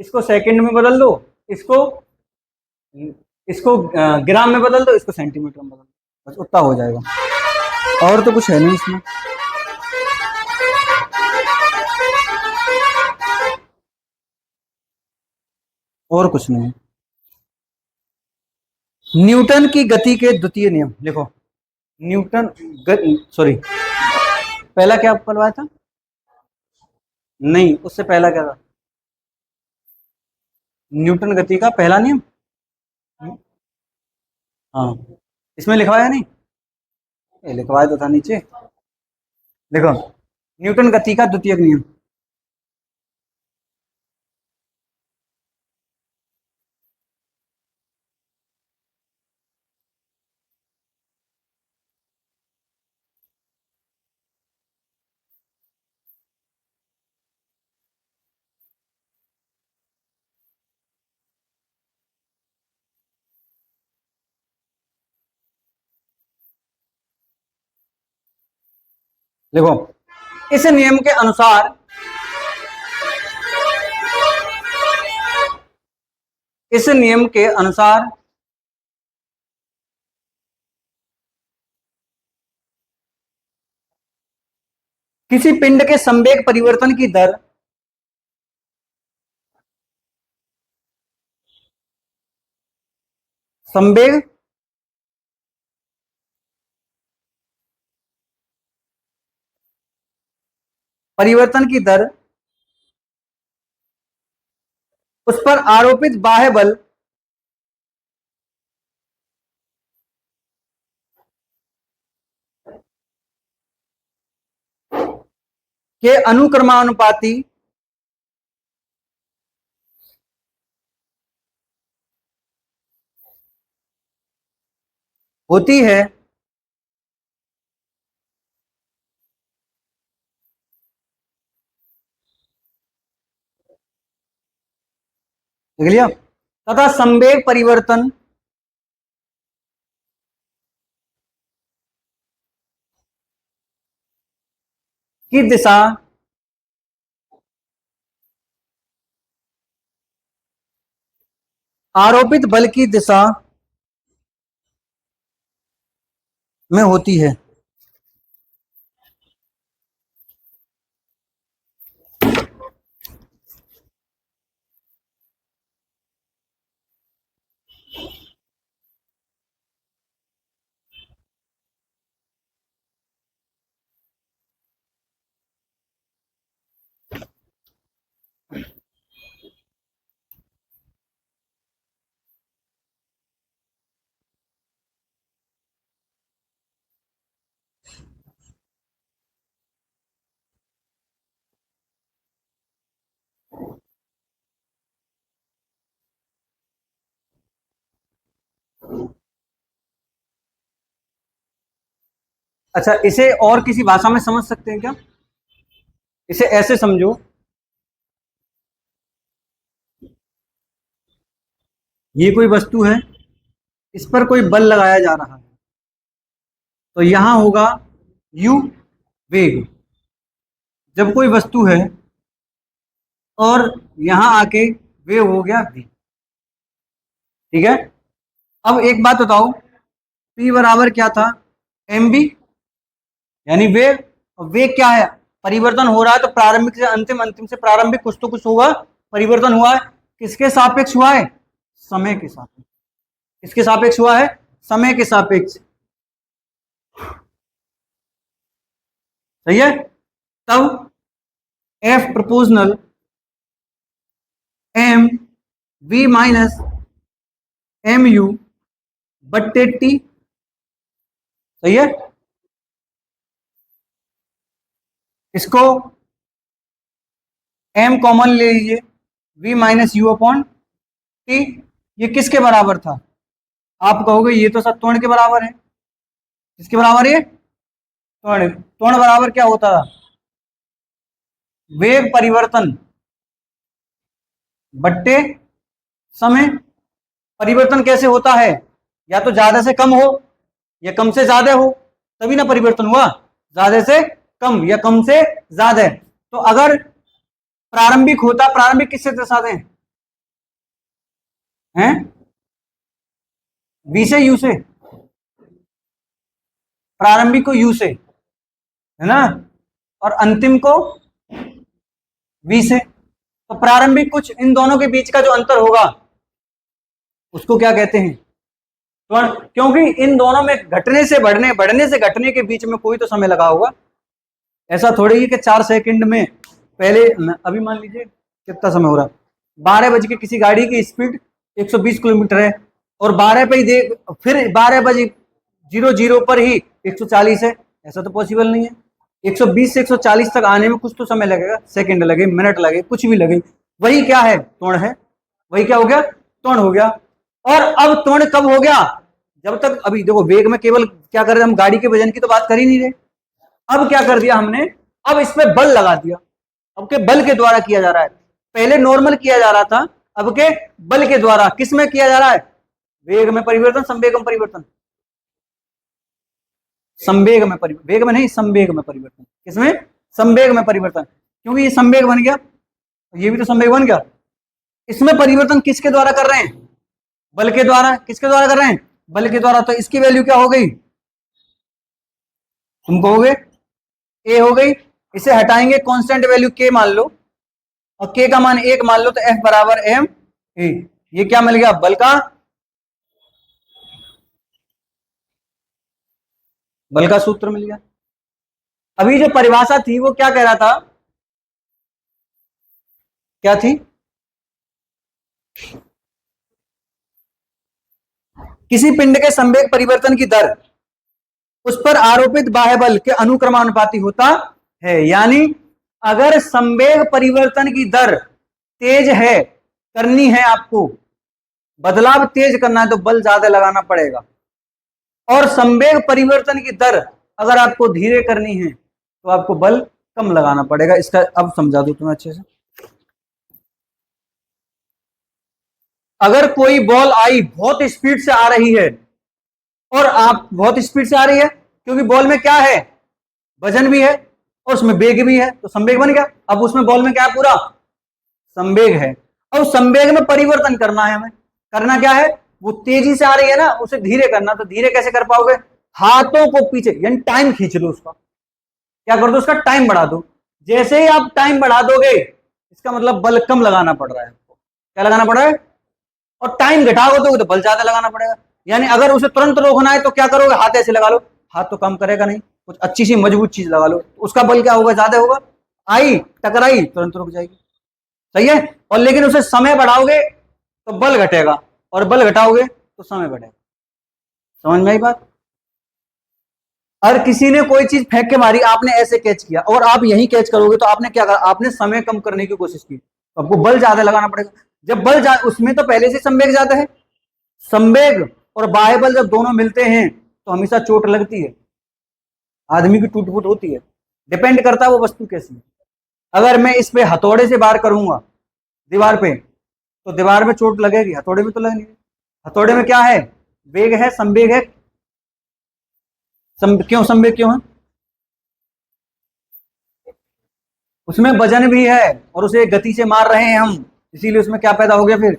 Speaker 1: इसको सेकंड में बदल दो, इसको इसको ग्राम में बदल दो, इसको सेंटीमीटर में बदल दो, बस उतना हो जाएगा। और तो कुछ है नहीं इसमें। और कुछ नहीं। न्यूटन की गति के द्वितीय नियम लिखो। न्यूटन सॉरी, पहला क्या करवाया था? नहीं, उससे पहला क्या था? न्यूटन गति का पहला नियम। हाँ, इसमें लिखवाया नहीं? लिखवाया तो था नीचे। देखो, न्यूटन गति का द्वितीय नियम। देखो, इस नियम के अनुसार, इस नियम के अनुसार किसी पिंड के संवेग परिवर्तन की दर संवेग परिवर्तन की दर उस पर आरोपित बाह्य बल के अनुक्रमानुपाती होती है। देख लिया? तथा संवेग परिवर्तन की दिशा आरोपित बल की दिशा में होती है। अच्छा, इसे और किसी भाषा में समझ सकते हैं क्या? इसे ऐसे समझो, ये कोई वस्तु है, इस पर कोई बल लगाया जा रहा है, तो यहां होगा u वेग। जब कोई वस्तु है और यहां आके वेग हो गया v। ठीक है? अब एक बात बताओ, p बराबर क्या था? mv, यानी वेग। और वेग क्या है? परिवर्तन हो रहा है, तो प्रारंभिक से अंतिम, अंतिम से प्रारंभिक, कुछ तो कुछ होगा, परिवर्तन हुआ है। किसके सापेक्ष हुआ है? समय के सापेक्ष। किसके सापेक्ष हुआ है? समय के सापेक्ष। सही है? तब F proportional M V minus M U बट्टे टी। सही है। इसको m कॉमन ले लीजिए, v minus U upon T. ये किसके बराबर था? आप कहोगे ये तो सब त्वरण के बराबर है। किसके बराबर है? त्वरण। त्वरण बराबर क्या होता था? वेग परिवर्तन बट्टे समय। परिवर्तन कैसे होता है? या तो ज्यादा से कम हो या कम से ज्यादा हो, तभी ना परिवर्तन हुआ। ज्यादा से कम या कम से ज्यादा। तो अगर प्रारंभिक होता, प्रारंभिक किससे दर्शाते हैं? बी से यू से। प्रारंभिक को यू से, है ना, और अंतिम को वी से। तो प्रारंभिक कुछ इन दोनों के बीच का जो अंतर होगा उसको क्या कहते हैं? त्वरण। क्योंकि इन दोनों में घटने से बढ़ने, बढ़ने से घटने के बीच में कोई तो समय लगा होगा। ऐसा थोड़ी ही कि 4 सेकंड में पहले, अभी मान लीजिए कितना समय हो रहा है, 12 बजे की किसी गाड़ी की स्पीड 120 किलोमीटर है और 12 पे ही दे, फिर 12 बजे 00 पर ही 140 है। ऐसा तो पॉसिबल नहीं है। 120 से 140 तक आने में कुछ तो समय लगेगा, सेकंड लगे, मिनट लगे, कुछ भी लगे। वही क्या है? त्वरण है। वही क्या हो गया? त्वरण हो गया। और अब त्वरण कब हो गया? जब तक, अभी देखो वेग में केवल क्या कर रहे हैं हम, गाड़ी के वजन की तो बात कर ही नहीं रहे। अब क्या कर दिया हमने? अब इसमें बल लगा दिया। अब के बल के द्वारा किया जा रहा है। पहले नॉर्मल किया जा रहा था, अब के बल के द्वारा। किस में किया जा रहा है? वेग में परिवर्तन, संवेग में परिवर्तन। संवेग में परिवर्तन, वेग में नहीं, संवेग में परिवर्तन। किसमें? संवेग में परिवर्तन। क्योंकि ये संवेग बन गया, ये भी तो संवेग बन गया। इसमें परिवर्तन किसके द्वारा कर रहे हैं? बल के द्वारा। किसके द्वारा कर रहे हैं? बल के द्वारा। तो इसकी वैल्यू क्या हो गई? तुम कहोगे ए हो गई। इसे हटाएंगे, कांस्टेंट वैल्यू के मान लो, और के का मान 1 मान लो, तो एफ बराबर एम ए। ये क्या मिल गया? बल का, बल का सूत्र मिल गया। अभी जो परिभाषा थी वो क्या कह रहा था? क्या थी? किसी पिंड के संवेग परिवर्तन की दर उस पर आरोपित बाह्य बल के अनुक्रमानुपाती होता है। यानी अगर संवेग परिवर्तन की दर तेज है, करनी है आपको, बदलाव तेज करना है, तो बल ज्यादा लगाना पड़ेगा। और संवेग परिवर्तन की दर अगर आपको धीरे करनी है तो आपको बल कम लगाना पड़ेगा। इसका अब समझा दूं तुम्हें अच्छे से। अगर कोई बॉल आई, बहुत स्पीड से आ रही है, और आप बहुत स्पीड से आ रही है, क्योंकि बॉल में क्या है? वजन भी है और उसमें वेग भी है, तो संवेग बन गया। अब उसमें बॉल में क्या है? पूरा संवेग है। और संवेग में परिवर्तन करना है हमें। करना क्या है? वो तेजी से आ रही है ना, उसे धीरे करना। तो धीरे कैसे कर पाओगे? हाथों को पीछे, यानी टाइम खींच लो उसका। क्या कर दो? उसका टाइम बढ़ा दो। जैसे ही आप टाइम बढ़ा दोगे, इसका मतलब बल कम लगाना पड़ रहा है आपको। क्या लगाना पड़ रहा है? और टाइम घटाओगे तो बल ज्यादा लगाना पड़ेगा। यानी अगर उसे तुरंत रोकना है तो क्या करोगे? हाथ ऐसे लगा लो। हाथ तो काम करेगा नहीं, कुछ अच्छी सी मजबूत चीज लगा लो, उसका बल क्या होगा? ज्यादा होगा। आई, टकराई, तुरंत रुक जाएगी। सही है। और लेकिन उसे समय बढ़ाओगे तो बल घटेगा, और बल घटाओगे तो समय बढ़ेगा। समझ में आई बात? अगर किसी ने कोई चीज फेंक के मारी, आपने ऐसे कैच किया, और आप यही कैच करोगे, तो आपने क्या करा? आपने समय कम करने की कोशिश की, तो आपको बल ज्यादा लगाना पड़ेगा। जब बल उसमें तो पहले से संवेग ज्यादा है। संवेग और बाह्य बल जब दोनों मिलते हैं तो हमेशा चोट लगती है, आदमी की टूट फूट होती है। डिपेंड करता है वो वस्तु कैसी है। अगर मैं इस पे हथौड़े से वार करूंगा दीवार पे, तो दीवार में चोट लगेगी, हथौड़े में तो लगेगी। हथौड़े में क्या है? वेग है, संवेग है। क्यों संवेग क्यों है? उसमें वजन भी है और उसे गति से मार रहे हैं हम, इसीलिए उसमें क्या पैदा हो गया फिर?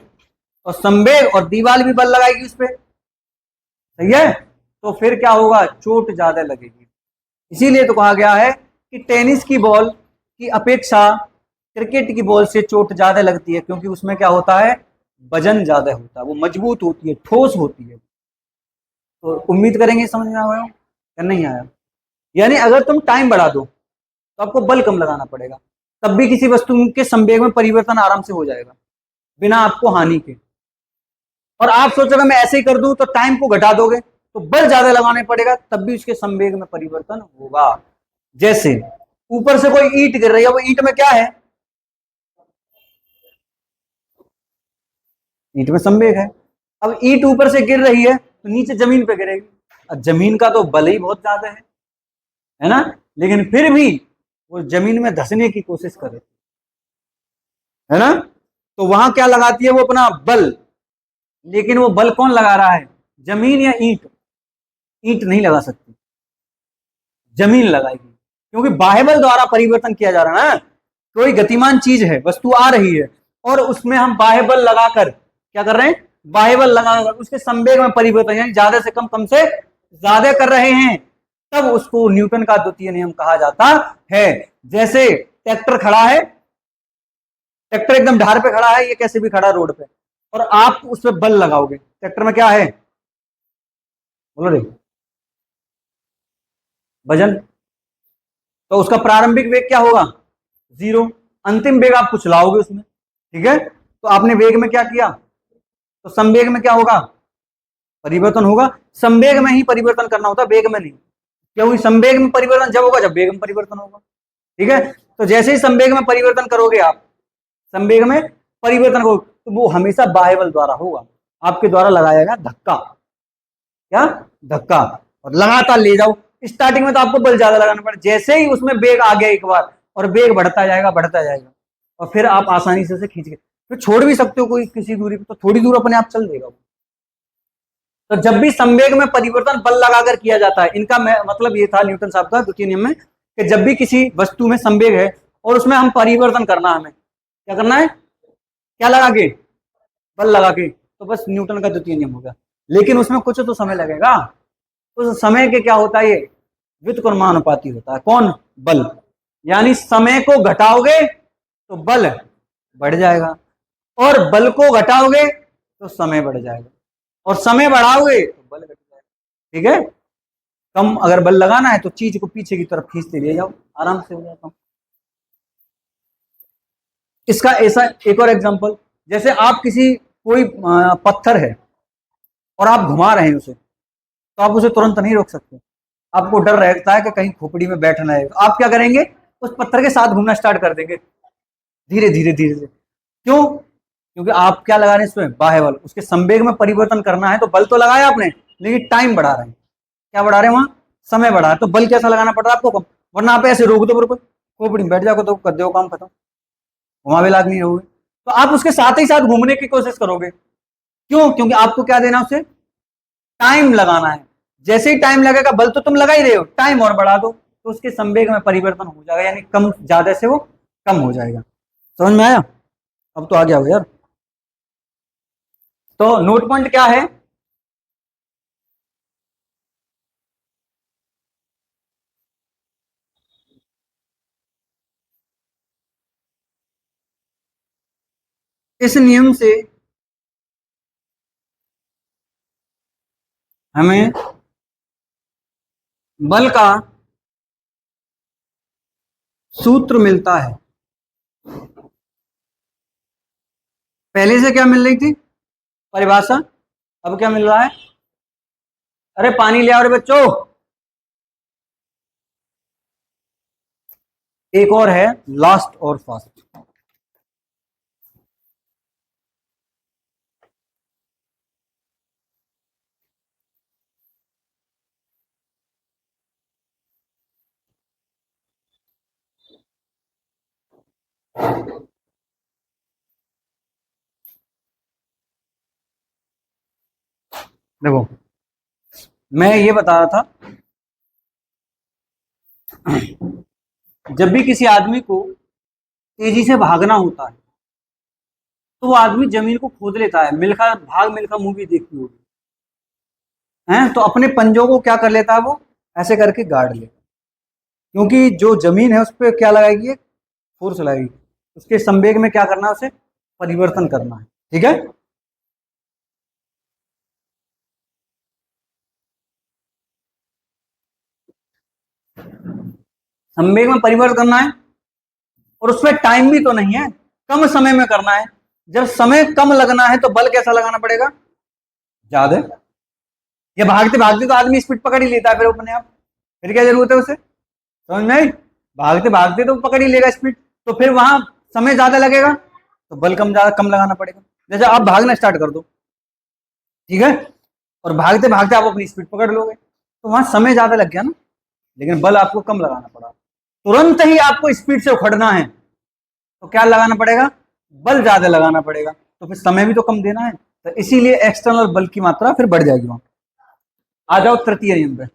Speaker 1: और संवेग, और दीवार भी बल लगाएगी उस पर। सही है। तो फिर क्या होगा? चोट ज्यादा लगेगी। इसीलिए तो कहा गया है कि टेनिस की बॉल की अपेक्षा क्रिकेट की बॉल से चोट ज्यादा लगती है, क्योंकि उसमें क्या होता है? वजन ज्यादा होता है, वो मजबूत होती है, ठोस होती है। तो उम्मीद करेंगे समझ में आया या नहीं आया? यानी अगर तुम टाइम बढ़ा दो तो आपको बल कम लगाना पड़ेगा, तब भी किसी वस्तु के संवेग में परिवर्तन आराम से हो जाएगा, बिना आपको हानि के। और आप सोचोगे मैं ऐसे ही कर दूं, तो टाइम को घटा दोगे तो बल ज्यादा लगाने पड़ेगा, तब भी उसके संवेग में परिवर्तन होगा। जैसे ऊपर से कोई ईंट गिर रही है, वो ईंट में क्या है, ईंट में संवेग है। अब ईंट ऊपर से गिर रही है तो नीचे जमीन पे गिरेगी, अब जमीन का तो बल ही बहुत ज्यादा है ना, लेकिन फिर भी वो जमीन में धंसने की कोशिश करे, है ना, तो वहां क्या लगाती है वो अपना बल, लेकिन वो बल कौन लगा रहा है, जमीन या ईंट, ईंट नहीं लगा सकती, जमीन लगाएगी, क्योंकि बाह्य बल द्वारा परिवर्तन किया जा रहा है ना। कोई गतिमान चीज है, वस्तु आ रही है, और उसमें हम बाह्य बल लगाकर क्या कर रहे हैं, बाह्य बल लगाकर उसके संवेग में परिवर्तन, यानी ज्यादा से कम से ज्यादा कर रहे हैं, तब उसको न्यूटन का द्वितीय नियम कहा जाता है। जैसे ट्रैक्टर खड़ा है, ट्रैक्टर एकदम ढार पे खड़ा है, ये कैसे भी खड़ा रोड पे, और आप उस पर बल लगाओगे, ट्रैक्टर में क्या है, बोलो रे, वजन, तो उसका प्रारंभिक वेग क्या होगा, 0, अंतिम वेग आप कुछ लाओगे उसमें, ठीक है, तो आपने वेग में क्या किया, तो संवेग में क्या होगा, परिवर्तन होगा। संवेग में ही परिवर्तन करना होता है, वेग में नहीं, क्योंकि संवेग में परिवर्तन जब होगा जब वेग में परिवर्तन होगा, ठीक है। तो जैसे ही संवेग में परिवर्तन करोगे आप, संवेग में परिवर्तन हो, तो वो हमेशा बाह्य बल द्वारा होगा, आपके द्वारा लगाया गया धक्का, क्या, धक्का, और लगातार ले जाओ। स्टार्टिंग में तो आपको बल ज्यादा लगाना पड़ेगा, जैसे ही उसमें वेग आ गया एक बार, और वेग बढ़ता जाएगा बढ़ता जाएगा, और फिर आप आसानी से उसे खींच के फिर छोड़ भी सकते हो, कोई किसी दूरी पे, तो थोड़ी दूर अपने आप चल देगा। तो जब भी संवेग में परिवर्तन बल लगाकर किया जाता है, इनका मतलब ये था न्यूटन साहब का द्वितीय नियम में, कि जब भी किसी वस्तु में संवेग है और उसमें हम परिवर्तन करना है, हमें क्या करना है, क्या लगा के, बल लगा के, तो बस न्यूटन का द्वितीय नियम हो गया। लेकिन उसमें कुछ तो समय लगेगा, उस समय के क्या होता है, ये व्युत्क्रमानुपाती होता है, कौन, बल, यानी समय को घटाओगे तो बल बढ़ जाएगा, और बल को घटाओगे तो समय बढ़ जाएगा, और समय बढ़ाओगे तो बल घट जाएगा, ठीक है। कम अगर बल लगाना है तो चीज को पीछे की तरफ खींचते ले जाओ, आराम से हो जाता। इसका ऐसा एक और एग्जांपल, जैसे आप किसी कोई पत्थर है और आप घुमा रहे हैं उसे, तो आप उसे तुरंत नहीं रोक सकते, आपको डर रहता है कि कहीं खोपड़ी में बैठना है, तो आप क्या करेंगे, उस पत्थर के साथ घूमना स्टार्ट कर देंगे, धीरे धीरे धीरे धीरे, क्यों, क्योंकि आप क्या लगा रहे हैं इसमें, बाह्य बल, उसके संवेग में परिवर्तन करना है तो बल तो लगाया आपने, लेकिन टाइम बढ़ा रहे हैं, क्या बढ़ा रहे हैं वहां, समय बढ़ा है, तो बल कैसा लगाना पड़ रहा है आपको, कम, वरना आप ऐसे रोक दो बिल्कुल, खोपड़ी में बैठ जाओगे तो कर दो काम खत्म, वहां भी लाग नहीं रहोगे, तो आप उसके साथ ही साथ घूमने की कोशिश करोगे, क्यों, क्योंकि आपको क्या देना, उसे टाइम लगाना है, जैसे ही टाइम लगेगा, बल तो तुम लगा ही रहे हो, टाइम और बढ़ा दो, तो उसके संवेग में परिवर्तन हो जाएगा, यानी कम ज्यादा से वो कम हो जाएगा। समझ में आया, अब तो आ गया हो यार। तो नोट पॉइंट क्या है, इस नियम से हमें बल का सूत्र मिलता है, पहले से क्या मिल रही थी, परिभाषा, अब क्या मिल रहा है, अरे पानी ले आओ रे बच्चों, एक और है, लास्ट और फास्ट, देखो मैं ये बता रहा था, जब भी किसी आदमी को तेजी से भागना होता है, तो वो आदमी जमीन को खोद लेता है, मिल्खा भाग मिल्खा मूवी देखी होगी, है, तो अपने पंजों को क्या कर लेता है, वो ऐसे करके गाड़ लेता है, क्योंकि जो जमीन है उस पर क्या लगाएगी, फोर्स लगाएगी, उसके संवेग में क्या करना है, उसे परिवर्तन करना है, ठीक है। संवेग में परिवर्तन करना है, और उसमें टाइम भी तो नहीं है, कम समय में करना है, जब समय कम लगना है तो बल कैसा लगाना पड़ेगा, ज्यादा, या भागते भागते तो आदमी स्पीड पकड़ ही लेता है फिर अपने आप, फिर क्या जरूरत है उसे, समझ में आई? भागते भागते तो पकड़ ही लेगा स्पीड, तो फिर वहां समय ज्यादा लगेगा, तो बल ज्यादा कम लगाना पड़ेगा। जैसे आप भागना स्टार्ट कर दो, ठीक है, और भागते भागते आप अपनी स्पीड पकड़ लोगे, तो वहां समय ज्यादा लग गया ना, लेकिन बल आपको कम लगाना पड़ा। तुरंत ही आपको स्पीड से उखड़ना है तो क्या लगाना पड़ेगा, बल ज्यादा लगाना पड़ेगा, तो फिर समय भी तो कम देना है, तो इसीलिए एक्सटर्नल बल की मात्रा फिर बढ़ जाएगी वहां। आ जाओ तृतीय नियम पे।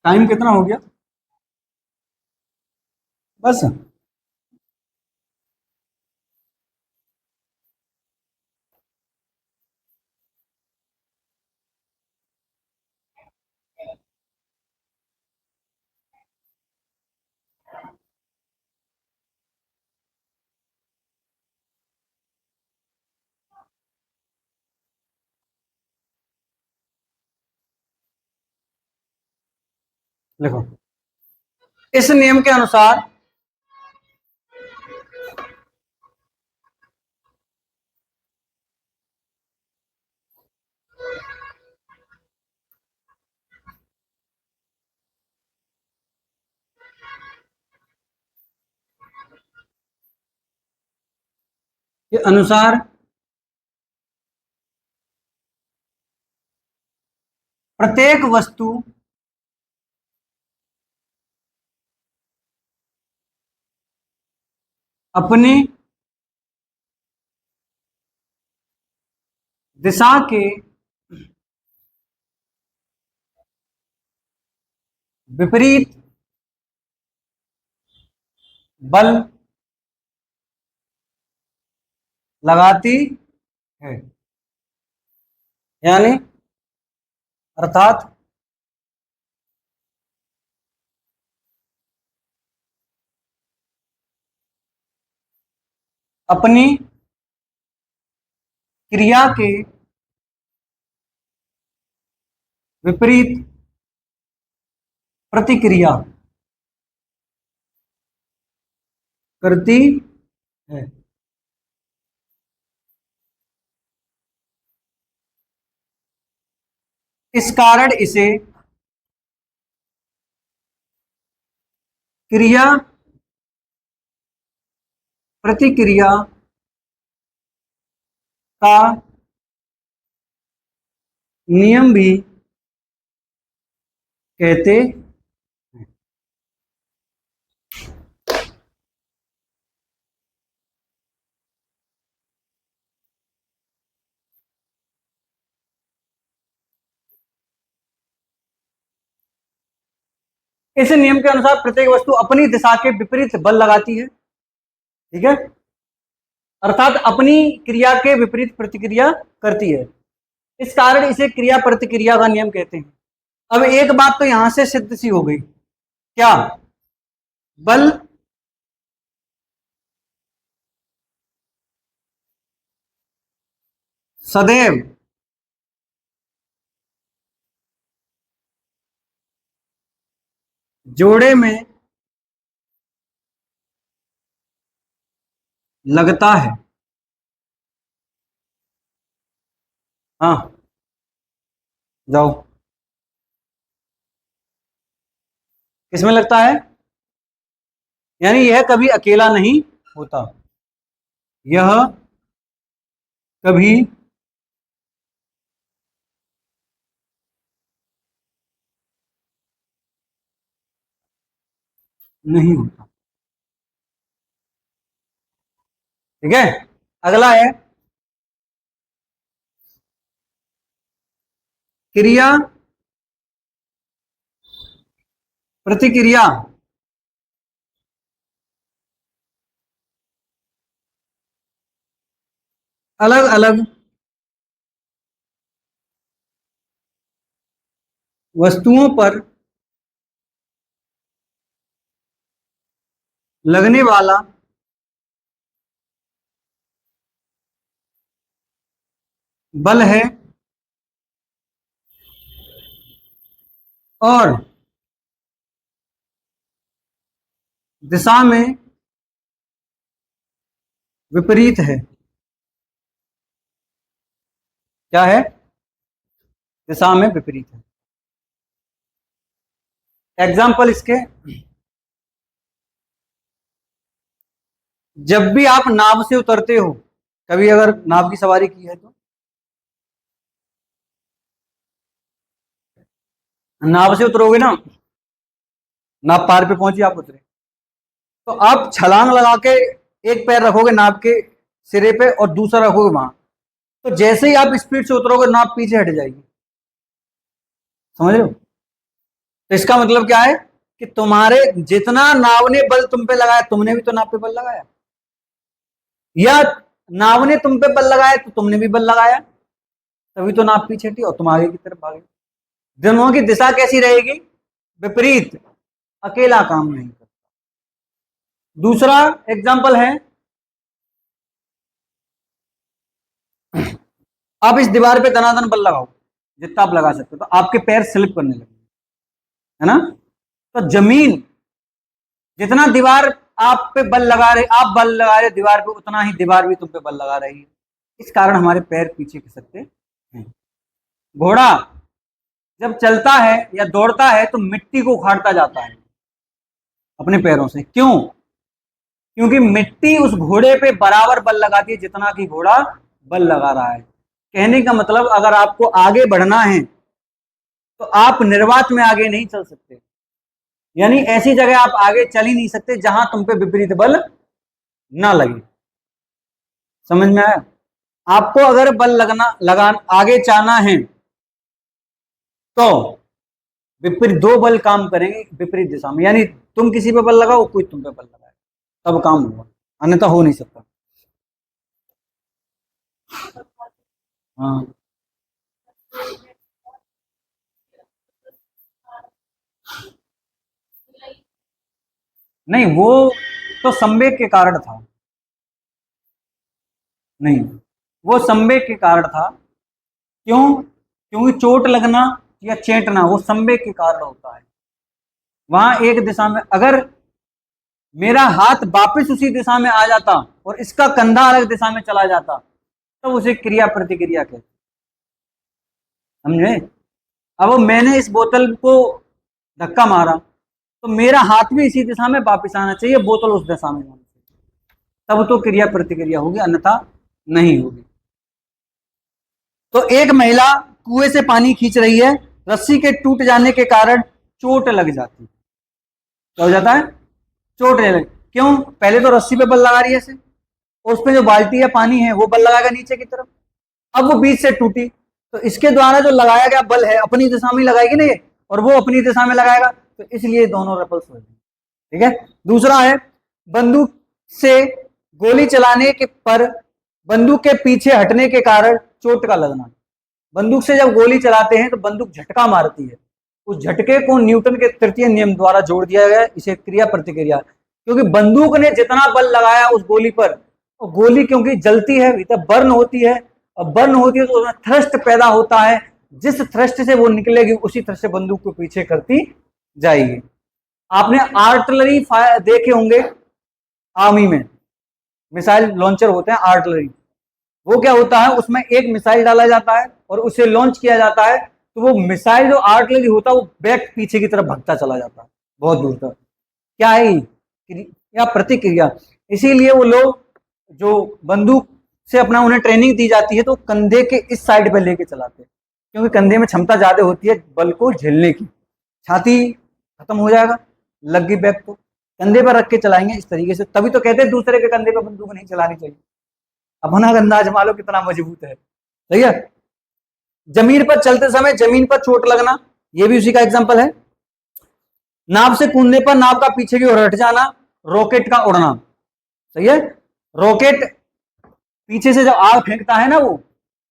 Speaker 1: टाइम कितना हो गया, बस। देखो, इस नियम के अनुसार के अनुसार प्रत्येक वस्तु अपनी दिशा के विपरीत बल लगाती है, यानी अर्थात अपनी क्रिया के विपरीत प्रतिक्रिया करती है। इस कारण इसे क्रिया प्रतिक्रिया का नियम भी कहते हैं। इस नियम के अनुसार प्रत्येक वस्तु अपनी दिशा के विपरीत बल लगाती है, ठीक है, अर्थात अपनी क्रिया के विपरीत प्रतिक्रिया करती है। इस कारण इसे क्रिया प्रतिक्रिया का नियम कहते हैं। अब एक बात तो यहां से सिद्ध सी हो गई, क्या, बल सदैव जोड़े में लगता है। हाँ, जाओ, किसमें लगता है, यानी यह कभी अकेला नहीं होता, यह कभी नहीं होता, ठीक है। अगला है क्रिया प्रतिक्रिया अलग अलग वस्तुओं पर लगने वाला बल है, और दिशा में विपरीत है। क्या है? दिशा में विपरीत है। एग्जाम्पल इसके, जब भी आप नाव से उतरते हो, कभी अगर नाव की सवारी की है तो नाव से उतरोगे ना, नाव पार पे पहुंची, आप उतरे, तो आप छलांग लगा के एक पैर रखोगे नाव के सिरे पे और दूसरा रखोगे वहां, तो जैसे ही आप स्पीड से उतरोगे नाव पीछे हट जाएगी। समझ रहे हो? तो इसका मतलब क्या है कि तुम्हारे जितना नाव ने बल तुम पे लगाया, तुमने भी तो नाव पे बल लगाया, या नाव ने तुम पे बल लगाया तो तुमने भी बल लगाया, तभी तो नाव पीछे हटी और तुम आगे की तरफ भागे। दोनों की दिशा कैसी रहेगी? विपरीत। अकेला काम नहीं करता। दूसरा एग्जाम्पल है, आप इस दीवार पे दनादन बल लगाओ, जितना आप लगा सकते हो, तो आपके पैर स्लिप करने लगे, है ना? तो जमीन जितना दीवार आप पे बल लगा रहे, आप बल लगा रहे दीवार पे, उतना ही दीवार भी तुम पे बल लगा रही है। इस कारण हमारे पैर पीछे खिसकते हैं। घोड़ा जब चलता है या दौड़ता है तो मिट्टी को उखाड़ता जाता है अपने पैरों से। क्यों? क्योंकि मिट्टी उस घोड़े पे बराबर बल लगाती है जितना कि घोड़ा बल लगा रहा है। कहने का मतलब, अगर आपको आगे बढ़ना है तो आप निर्वात में आगे नहीं चल सकते, यानी ऐसी जगह आप आगे चल ही नहीं सकते जहां तुम पे विपरीत बल ना लगे। समझ में आया? आपको अगर बल लगा आगे जाना है तो विपरीत दो बल काम करेंगे विपरीत दिशा में, यानी तुम किसी पे बल लगाओ, कोई तुम पे बल लगाए, तब काम होगा, अन्यथा हो नहीं सकता। हाँ, नहीं वो तो संवेग के कारण था। नहीं, वो संवेग के कारण था। क्यों? क्योंकि चोट लगना या चेंटना वो संवेग के कारण होता है। वहां एक दिशा में अगर मेरा हाथ वापस उसी दिशा में आ जाता और इसका कंधा अलग दिशा में चला जाता, तो उसे क्रिया प्रतिक्रिया कहते। समझे? अब मैंने इस बोतल को धक्का मारा, तो मेरा हाथ भी इसी दिशा में वापस आना चाहिए, बोतल उस दिशा में जानी चाहिए, तब तो क्रिया प्रतिक्रिया होगी, अन्यथा नहीं होगी। तो एक महिला कुएं से पानी खींच रही है, रस्सी के टूट जाने के कारण चोट लग जाती है। क्या हो जाता है? चोट लग। क्यों? पहले तो रस्सी पे बल लगा रही है ऐसे, और उसपे जो बाल्टी है पानी है वो बल लगाएगा नीचे की तरफ। अब वो बीच से टूटी, तो इसके द्वारा जो लगाया गया बल है अपनी दिशा में लगाएगी ना ये, और वो अपनी दिशा में लगाएगा, तो इसलिए दोनों रेपल्स हो जाएंगे। ठीक है? दूसरा है, बंदूक से गोली चलाने के पर बंदूक के पीछे हटने के कारण चोट का लगना। बंदूक से जब गोली चलाते हैं तो बंदूक झटका मारती है, उस झटके को न्यूटन के तृतीय नियम द्वारा जोड़ दिया गया, इसे क्रिया प्रतिक्रिया। क्योंकि बंदूक ने जितना बल लगाया उस गोली पर, और गोली क्योंकि जलती है, भीतर बर्न होती है, और बर्न होती है तो उसमें थ्रस्ट पैदा होता है, जिस थ्रस्ट से वो निकलेगी उसी थ्रस्ट से बंदूक को पीछे करती जाएगी। आपने आर्टिलरी फायर देखे होंगे, आर्मी में मिसाइल लॉन्चर होते हैं आर्टिलरी। वो क्या होता है, उसमें एक मिसाइल डाला जाता है और उसे लॉन्च किया जाता है, तो वो मिसाइल जो आर्टिलरी होता है वो बैक पीछे की तरफ भागता चला जाता है बहुत दूर तक। क्या है? या प्रतिक्रिया। इसीलिए वो लोग जो बंदूक से अपना उन्हें ट्रेनिंग दी जाती है तो कंधे के इस साइड पे लेके चलाते हैं, क्योंकि कंधे में क्षमता ज्यादा होती है बल को झेलने की। छाती खत्म हो जाएगा, लग गई बैक तो कंधे पर रख के चलाएंगे इस तरीके से, तभी तो कहते हैं दूसरे के कंधे पर बंदूक नहीं चलानी चाहिए। अपना अंदाज मालो कितना मजबूत है। सही है? जमीन पर चलते समय जमीन पर चोट लगना, यह भी उसी का एग्जांपल है। नाव से कूदने पर नाव का पीछे की ओर हट जाना, रॉकेट का उड़ना। सही है? रॉकेट पीछे से जब आग फेंकता है ना वो,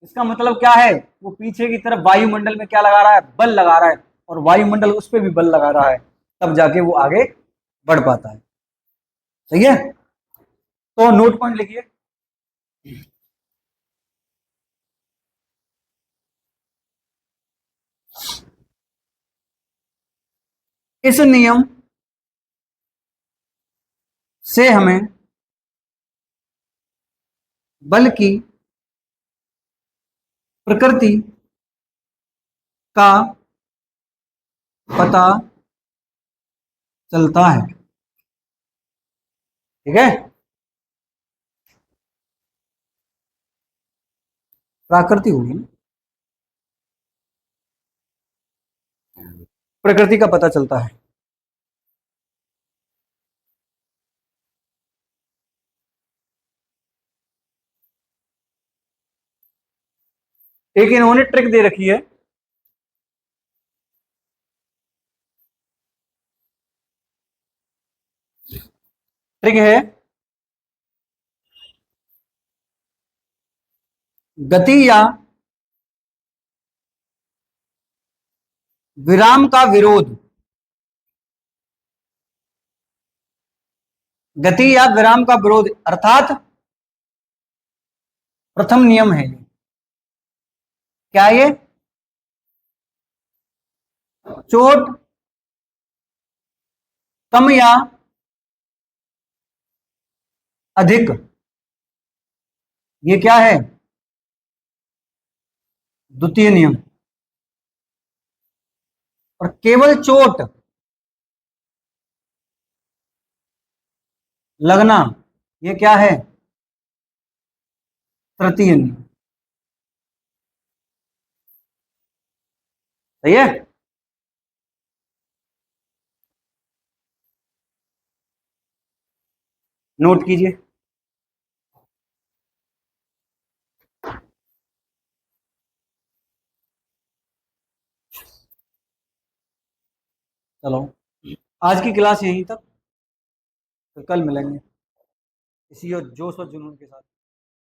Speaker 1: इसका मतलब क्या है, वो पीछे की तरफ वायुमंडल में क्या लगा रहा है, बल लगा रहा है, और वायुमंडल उस पर भी बल लगा रहा है, तब जाके वो आगे बढ़ पाता है। सही है? तो नोट पॉइंट लिखिए। इस नियम से हमें बल की प्रकृति का पता चलता है। ठीक है, प्राकृति होगी ना, प्रकृति का पता चलता है। एक इन्होंने ट्रिक दे रखी है, ट्रिक है गति या विराम का विरोध। गति या विराम का विरोध अर्थात प्रथम नियम है ये। क्या ये? चोट कम या अधिक, ये क्या है? द्वितीय नियम। और केवल चोट लगना, ये क्या है? तृतीय नियम। सही है। नोट कीजिए। चलो, आज की क्लास यहीं तक, फिर कल मिलेंगे इसी और जोश और जुनून के साथ।